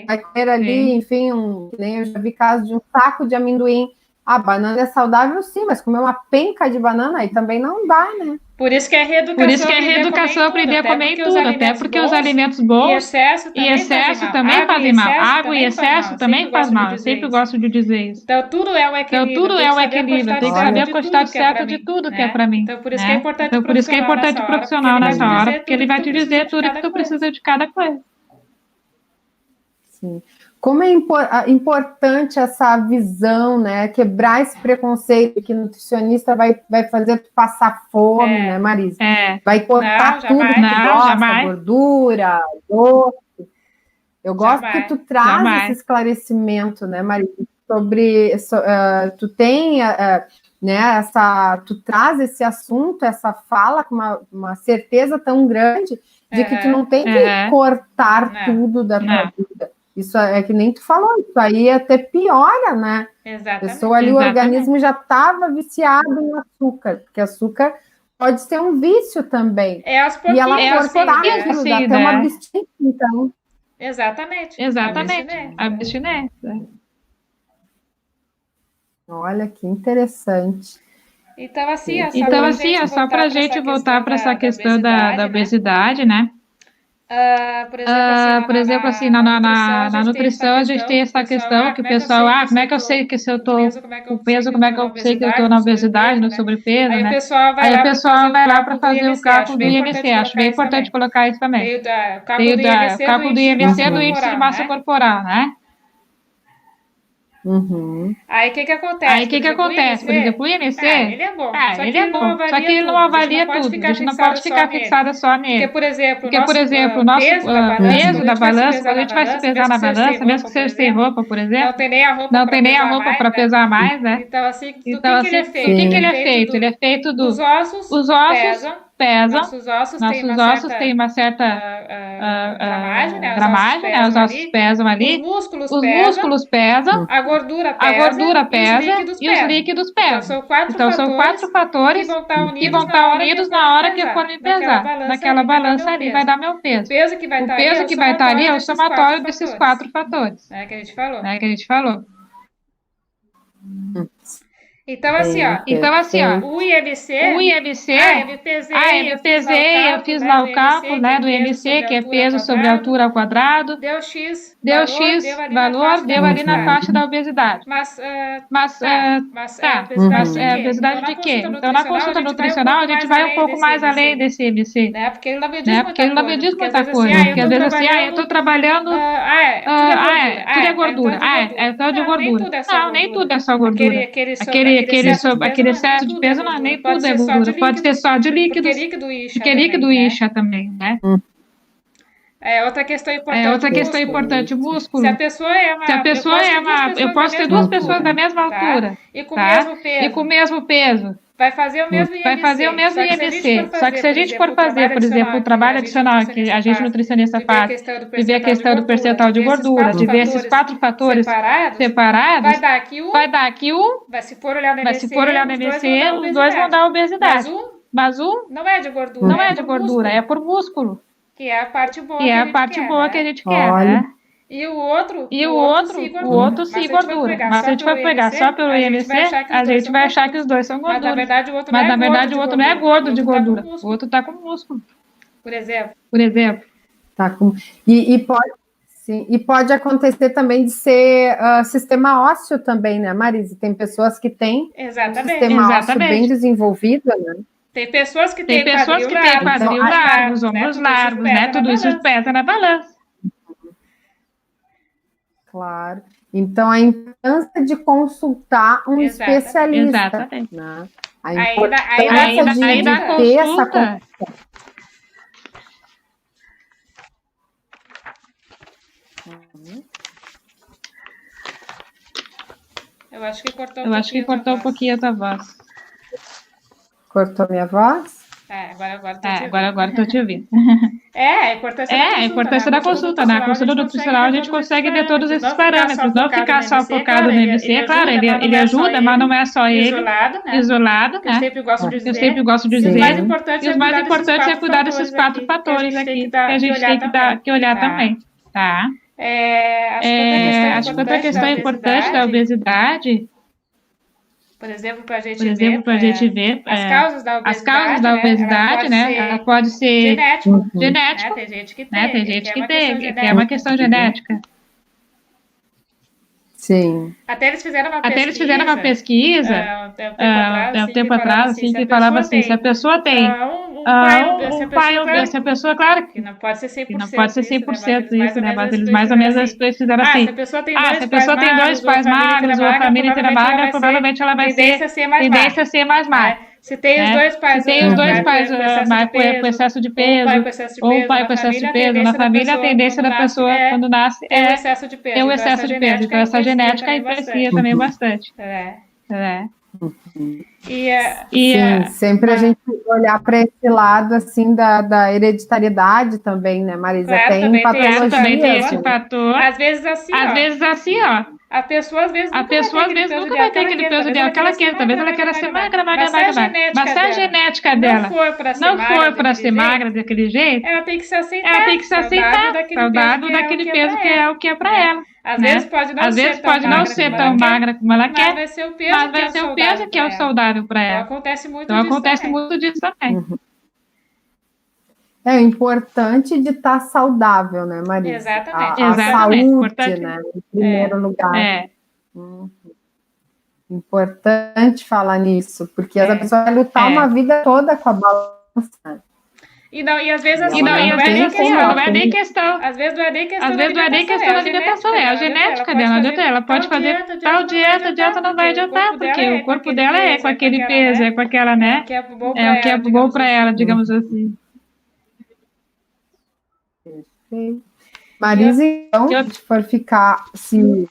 vai comer ali, enfim, nem eu já vi caso de um saco de amendoim. A banana é saudável, sim, mas comer uma penca de banana aí também não dá, né? Por isso que é reeducação aprender a comer em tudo, até porque os alimentos bons e excesso também fazem mal. Água e excesso também faz mal. Eu sempre gosto de dizer isso. Então, tudo é um equilíbrio. Eu tenho que saber a quantidade certa de tudo que é para mim. Então, por isso que é importante o profissional nessa hora, porque ele vai te dizer tudo que tu precisa de cada coisa. Sim. Como é importante essa visão, né? Quebrar esse preconceito que nutricionista vai fazer tu passar fome, né, Marisa? Vai cortar tudo que tu gosta, gordura, doce. Eu gosto que tu traz esse esclarecimento, né, Marisa? Tu tem, né, tu traz esse assunto, essa fala com uma certeza tão grande de que tu não tem que cortar tudo da tua vida. Isso é que nem tu falou, isso aí até piora, né? Exatamente. A pessoa ali, o organismo já estava viciado em açúcar, porque açúcar pode ser um vício também. E ela cortar aquilo, dá até uma abstinência, então. Exatamente. Abstinência. Olha, que interessante. Então, assim, só para a gente voltar para essa questão da obesidade, né? Por exemplo, assim, na nutrição a gente tem essa questão que o pessoal, como é que eu sei que se eu tô com peso, como é que eu sei que eu tô na obesidade, no sobrepeso, né? Aí o pessoal vai lá para fazer o cálculo do IMC, acho bem importante colocar isso também. Tem o cálculo do IMC do índice de massa corporal, né? Uhum. Aí o que acontece? Por exemplo, o IMC, ele é bom, só que ele não avalia tudo. A gente não pode ficar fixada só nele. Porque, por exemplo, o nosso peso da balança, quando a gente vai se pesar na balança, mesmo que seja sem roupa, por exemplo, não tem nem a roupa para pesar mais, né? Então, assim, o que ele é feito? Ele é feito dos os ossos pesam. Nossos ossos têm uma certa gramagem, né? Os ossos pesam ali. Os músculos pesam. A gordura pesa e os líquidos pesam. Então, são quatro fatores que vão estar unidos na hora que eu for me pesar. Naquela balança ali vai dar meu peso. O peso que vai estar ali é o somatório desses quatro fatores. Que a gente falou. Então, assim, o IMC, eu pesei, eu fiz lá o cálculo, né, do IMC, que é peso sobre altura ao quadrado, deu X valor, deu ali na faixa da obesidade. Mas a obesidade de quê? Então, na consulta nutricional, a gente vai um pouco mais além desse IMC, né, porque ele não me diz muita coisa, porque às vezes assim, eu estou trabalhando, tudo é gordura, é tal de gordura. Não, nem tudo é só gordura. Aquele excesso de peso, não, nem tudo é gordura. Pode ser só de líquidos. Porque líquido incha também, né? Outra questão importante, o músculo. Se a pessoa é uma... Eu posso ter duas pessoas da mesma altura. E com o mesmo peso. Vai fazer o mesmo IMC. Só que se a gente for fazer, por exemplo, o trabalho adicional que a gente nutricionista faz, de ver a questão do percentual de gordura, de ver esses quatro fatores separados, vai dar aqui um. Mas se for olhar no IMC, os dois vão dar obesidade. Mas não é de gordura. Não é de gordura, é por músculo. Que é a parte boa que a gente quer, né? E o outro sim, gordura. Mas se a gente for pegar só pelo IMC, a gente vai achar que os dois são gorduras. Mas na verdade o outro não é gordo de gordura. O outro tá com músculo. Por exemplo. Tá com... E pode acontecer também de ser sistema ósseo também, né, Marise? Tem pessoas que têm sistema ósseo bem desenvolvido, né? Tem pessoas que têm quadril largos, ombros largos, né? Tudo isso pesa na balança. Claro. Então, a importância de consultar um especialista. Exatamente. Né? Aí na ter essa consulta. Eu acho que cortou um pouquinho a tua voz. Cortou minha voz? Agora estou te ouvindo. A importância da consulta. Na consulta nutricional a gente consegue ver todos esses parâmetros, não ficar só focado no IMC. Claro, ele ajuda, mas não é só ele. Isolado, né? Eu sempre gosto de dizer. E o mais importante é cuidar desses quatro fatores aqui, que a gente tem que olhar também. Tá? Acho que outra questão importante da obesidade... Por exemplo, para a gente ver as causas da obesidade, né? Ela pode ser genético. Tem gente que tem, que é uma questão genética. Sim. Até eles fizeram uma pesquisa um tempo atrás, assim, que falava assim, se a pessoa tem se a pessoa, claro que não pode ser 100%, não pode ser 100% isso, né? Mas eles mais ou menos eles fizeram assim. Se a pessoa tem dois pais magros ou a família inteira magra, provavelmente ela vai ter tendência a ser mais magra. Se tem os dois pais, com excesso de peso, ou o pai com excesso de peso na família, a tendência da pessoa quando nasce é o excesso de peso. Então essa genética influencia também bastante. Sim, sempre a gente olhar para esse lado assim da hereditariedade também, né, Marisa? Claro, tem patologia. Também tem esse fator. Às vezes assim, ó. A pessoa às vezes nunca vai ter aquele peso ideal que ela quer. Talvez ela queira ser magra. Mas se a genética dela não for para ser magra daquele jeito, ela tem que se aceitar, saudável daquele peso que é o que é para ela. Às vezes pode não ser tão magra como ela quer, mas vai ser o peso que é o saudável para ela. Então acontece muito disso também. É importante de estar saudável, né, Marisa? Exatamente. A saúde, importante, né, em primeiro lugar. Uhum. Importante falar nisso, porque a pessoa vai lutar uma vida toda com a balança. E às vezes assim, não é nem questão. Às vezes não é nem questão da alimentação, é a genética dela. Ela pode fazer tal dieta não vai adiantar, porque o corpo dela é com aquele peso, é com aquela, né? É o que é bom para ela, digamos assim. Perfeito. Marisa, então, se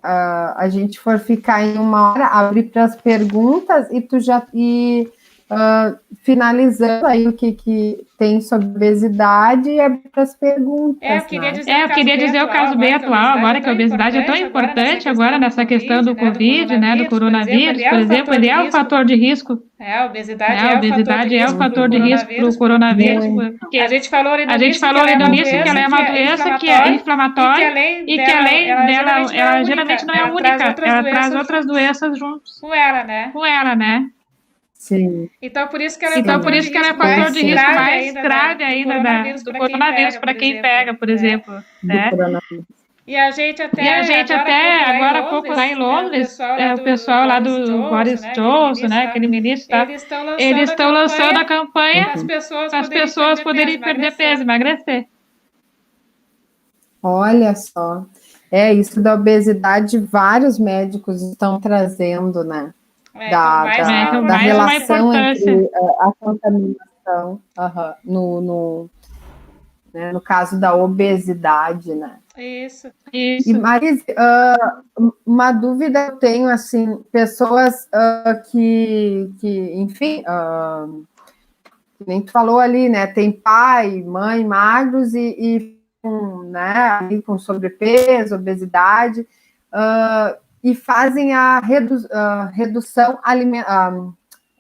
a gente for ficar em uma hora, abrir para as perguntas e tu já finalizando aí o que tem sobre obesidade e abrir para as perguntas. Eu queria dizer o caso bem atual, agora que a obesidade é tão importante agora nessa questão do Covid, né, do coronavírus, por exemplo, ele é um fator de risco. A obesidade é um fator de risco para o coronavírus. A gente falou ali no início que ela é uma doença que é inflamatória e que além dela, ela geralmente não é única, ela traz outras doenças juntos com ela, né? Sim. Então, por isso que ela é fator de risco mais grave ainda do coronavírus para quem pega, por exemplo. Né? E a gente até agora há pouco lá em Londres, o pessoal lá do Boris Johnson, né, aquele ministro, eles estão lançando a campanha para as pessoas poderem perder peso, emagrecer. Olha só. Isso da obesidade, vários médicos estão trazendo, né? Da relação entre a contaminação no caso da obesidade, né? Isso. E, Marisa, uma dúvida eu tenho, assim, pessoas que enfim, nem tu falou ali, né? Tem pai, mãe magros com sobrepeso, obesidade, e fazem a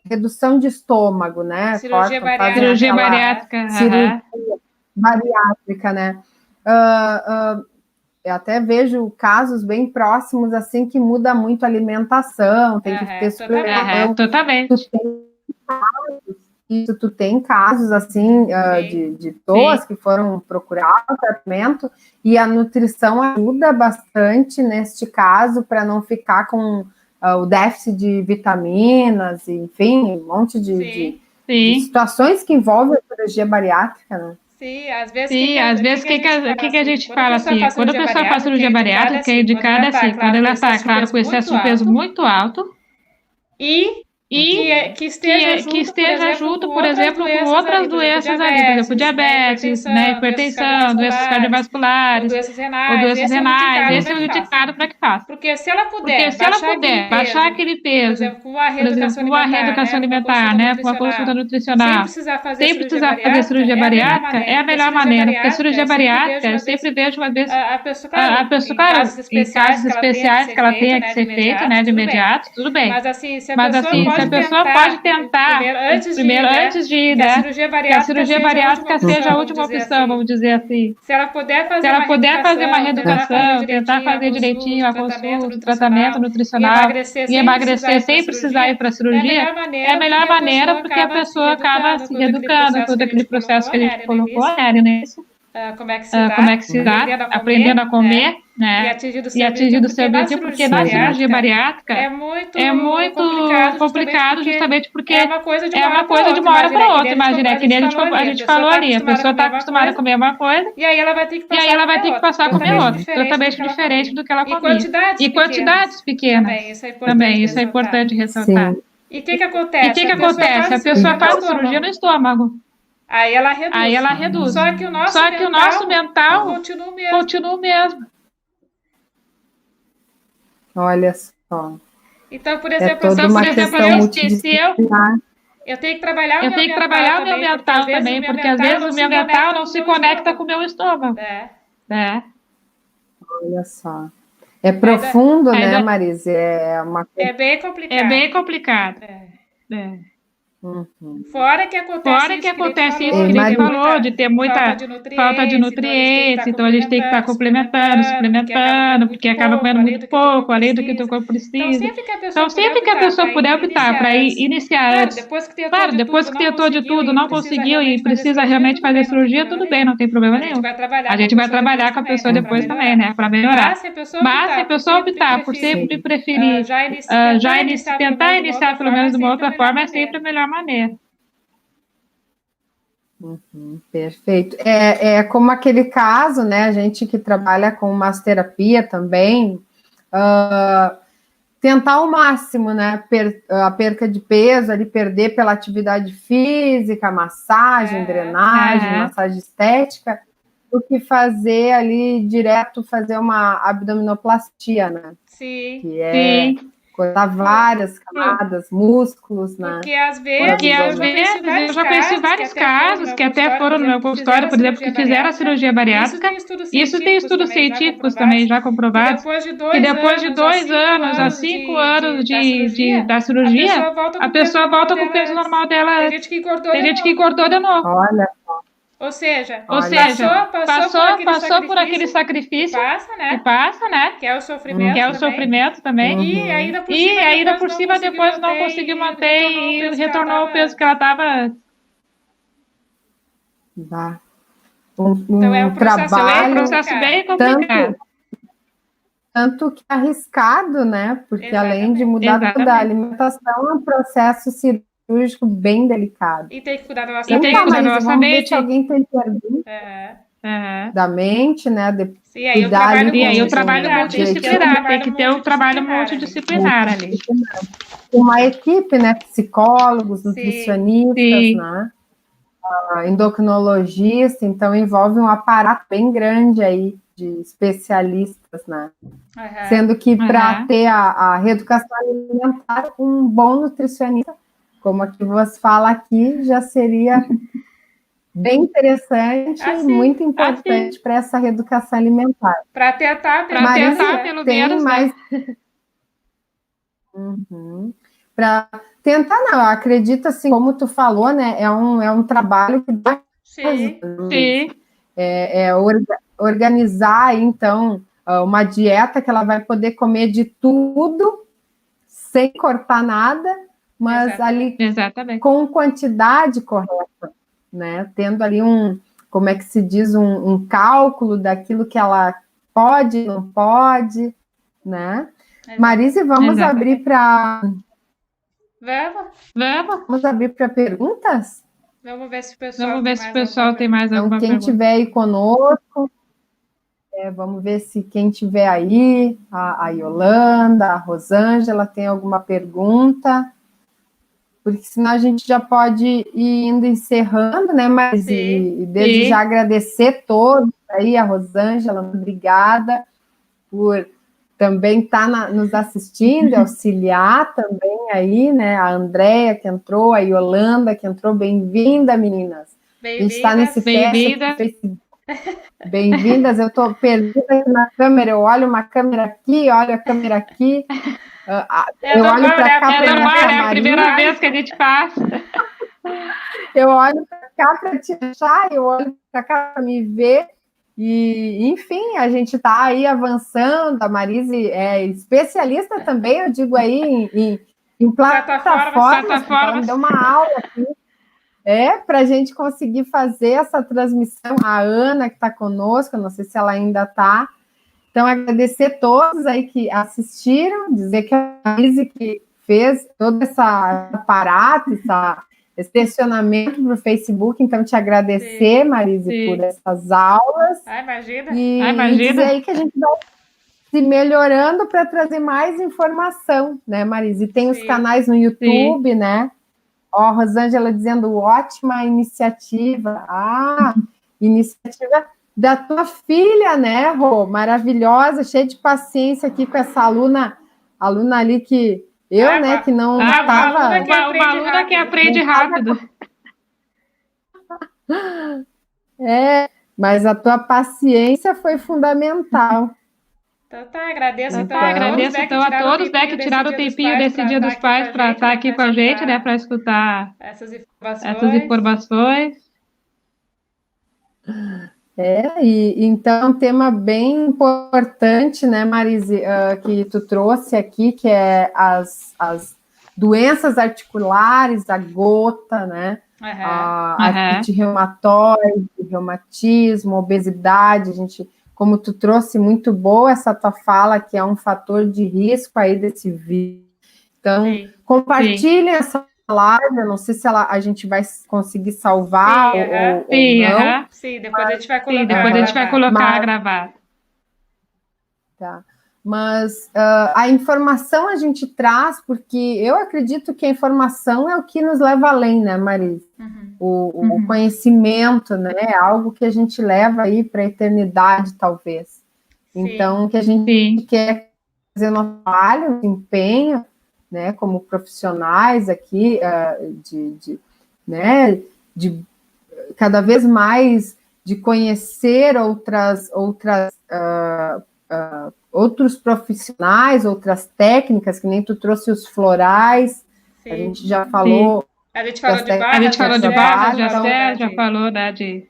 redução de estômago, né? Cirurgia bariátrica. Cirurgia bariátrica, né? Eu até vejo casos bem próximos, assim, que muda muito a alimentação, tem que ter suplementação. Totalmente. Tu tem casos, assim, de pessoas que foram procurar o tratamento e a nutrição ajuda bastante neste caso para não ficar com o déficit de vitaminas, enfim, um monte de situações que envolvem a cirurgia bariátrica, né? Sim, às vezes o que a gente fala assim, quando a pessoa faz cirurgia bariátrica, que é indicada assim, quando ela está, claro, com excesso de peso muito alto e que esteja junto, por exemplo, com outras doenças ali, por exemplo, diabetes, né, hipertensão, doenças cardiovasculares, ou doenças renais, esse é o indicado para que faça. Porque se ela puder baixar aquele peso, por exemplo, com uma reeducação alimentar, né, com uma consulta nutricional, sem precisar fazer cirurgia bariátrica, é a melhor maneira, porque a cirurgia bariátrica, eu sempre vejo uma vez, a pessoa, claro, em casos especiais que ela tenha que ser feita, né, de imediato, tudo bem. Mas assim, se a pessoa pode tentar, primeiro antes de ir, né, que a cirurgia bariátrica seja a última opção, vamos dizer assim. Se ela puder fazer uma reeducação, tentar fazer direitinho a consulta, o tratamento nutricional e emagrecer sem precisar ir para a cirurgia, é a melhor maneira porque a pessoa acaba se reeducando, todo aquele processo que a gente colocou, né, como é que se dá, aprendendo a comer, né, e atingindo o seu objetivo, porque na cirurgia bariátrica é muito complicado justamente porque é uma coisa de uma hora para outra, imagina, que nem a gente falou ali, a pessoa está acostumada a comer uma coisa, e aí ela vai ter que passar a comer outra, totalmente diferente do que ela comia. E quantidades pequenas, também, isso é importante ressaltar. Sim. E o que acontece? A pessoa faz a cirurgia no estômago. Aí ela reduz. Só que o nosso mental continua o mesmo. Olha só. Então, por exemplo, toda uma questão multidisciplinar. Eu tenho que trabalhar o meu mental também, porque às vezes o meu mental não se conecta com o meu estômago. Olha só. É profundo, né, Marise? É bem complicado. É bem complicado. Uhum. Fora que acontece isso que ele falou, de ter muita falta de nutrientes, então a gente tem que estar complementando, suplementando, porque acaba comendo muito pouco, além do que o teu corpo precisa. Então, sempre que a pessoa puder optar para iniciar antes, claro, depois que tentou de tudo, não conseguiu e precisa realmente fazer cirurgia, tudo bem, não tem problema nenhum. A gente vai trabalhar com a pessoa depois também, né, para melhorar. Mas se a pessoa optar por sempre preferir tentar iniciar pelo menos de uma outra forma, é sempre a melhor maneira. Perfeito. É como aquele caso, né? A gente que trabalha com massoterapia também, tentar ao máximo, né? A perca de peso, ali, perder pela atividade física, massagem, drenagem, massagem estética, do que fazer ali direto, fazer uma abdominoplastia, né? Sim. Que cortar várias camadas, músculos, né? Porque às vezes eu já conheci vários casos que até foram no meu consultório, por exemplo, que fizeram a cirurgia bariátrica. Isso tem estudos científicos também já comprovados. Que depois de 2 anos a 5 anos da cirurgia, a pessoa volta com o peso normal dela. Tem gente que engordou de novo. Olha. Ou seja, passou por aquele sacrifício que passa, né? Que é o sofrimento também. E ainda por cima depois não conseguiu manter e retornou ao peso que ela estava antes. Então é um processo bem complicado. Tanto que é arriscado, né? Porque além de mudar toda a alimentação, é um processo cirúrgico bem delicado. E tem que cuidar da nossa mente. Se alguém tem pergunta da mente, né? E aí o trabalho multidisciplinar, tem que ter um trabalho multidisciplinar ali. Uma equipe, né? Psicólogos, nutricionistas, né? Endocrinologista, então envolve um aparato bem grande aí de especialistas, né? Sendo que para ter a reeducação alimentar, um bom nutricionista, como a que você fala aqui, já seria bem interessante e muito importante para essa reeducação alimentar. Para tentar pelo menos, mais... Para tentar, não, eu acredito, assim, como tu falou, né, é um trabalho que dá... Organizar, então, uma dieta que ela vai poder comer de tudo, sem cortar nada, mas ali com quantidade correta, né? Tendo ali como é que se diz, um cálculo daquilo que ela pode e não pode, né? Marise, vamos abrir para... Vamos abrir para perguntas? Vamos ver se o pessoal tem mais alguma pergunta. Então, quem pergunta. Tiver aí conosco, vamos ver se quem tiver aí, a Yolanda, a Rosângela, tem alguma pergunta, porque senão a gente já pode ir indo encerrando, né, mas desde já agradecer todos aí, a Rosângela, obrigada por também estar nos assistindo, auxiliar também aí, né, a Andréia que entrou, a Yolanda que entrou, bem-vinda, meninas. A gente está nesse teste. Bem-vindas, eu estou perdida aqui na câmera, eu olho uma câmera aqui, olho a câmera aqui, eu olho para cá, é a primeira vez que a gente passa. Eu olho para cá para te achar, eu olho para cá para me ver, e, enfim, a gente está aí avançando, a Marise é especialista também, eu digo aí, em plataformas, então me deu uma aula aqui, para a gente conseguir fazer essa transmissão, a Ana que está conosco, eu não sei se ela ainda está, então agradecer todos aí que assistiram, dizer que a Marise que fez todo esse aparato, esse direcionamento para o Facebook, então te agradecer, Marise, por essas aulas. Imagina. E dizer aí que a gente vai se melhorando para trazer mais informação, né, Marise? E tem os canais no YouTube, né? Ó, Rosângela dizendo, ótima iniciativa. Iniciativa da tua filha, né, Rô? Maravilhosa, cheia de paciência aqui com essa aluna ali que Eu, né, que não estava... Uma aluna que aprende rápido. Mas a tua paciência foi fundamental. Então agradeço a todos, né, que tiraram o tempinho desse Dia dos Pais para estar aqui com a gente, né, para escutar essas informações. E então um tema bem importante, né, Marise, que tu trouxe aqui, que é as doenças articulares, a gota, né, a artrite reumatoide, reumatismo, obesidade. A gente, como tu trouxe, muito boa essa tua fala, que é um fator de risco aí desse vírus. Então, compartilhem essa live. Eu não sei se a gente vai conseguir salvar ou não. Sim, depois a gente vai colocar gravado. Tá. Mas a informação a gente traz, porque eu acredito que a informação é o que nos leva além, né, Marise? O conhecimento, né, é algo que a gente leva aí para a eternidade, talvez. Então, que a gente quer fazer nosso trabalho, empenho, né, como profissionais aqui, de cada vez mais de conhecer outros profissionais, outras técnicas, que nem tu trouxe os florais. A gente já falou... A gente falou de barra, já falou, né, de...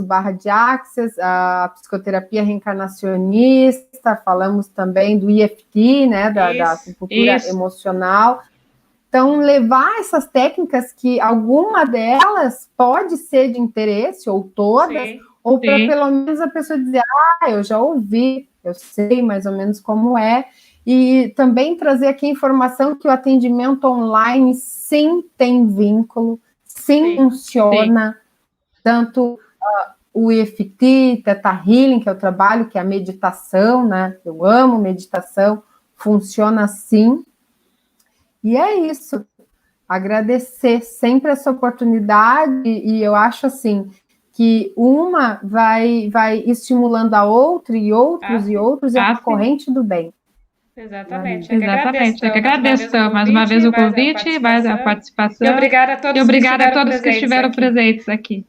Barra de Axis, a psicoterapia reencarnacionista, falamos também do EFT, né, da acupuntura emocional. Então, levar essas técnicas, que alguma delas pode ser de interesse, ou todas, ou para pelo menos a pessoa dizer, eu já ouvi, eu sei mais ou menos como é, e também trazer aqui a informação que o atendimento online sim tem vínculo, sim funciona, tanto o EFT, Theta Healing, que é o trabalho, que é a meditação, né? Eu amo meditação, funciona assim. E é isso. Agradecer sempre essa oportunidade, e eu acho assim que uma vai estimulando a outra, e outros, e a corrente do bem. Exatamente. Eu que agradeço mais uma vez o convite, mais a participação. E obrigada a todos que estiveram presentes aqui.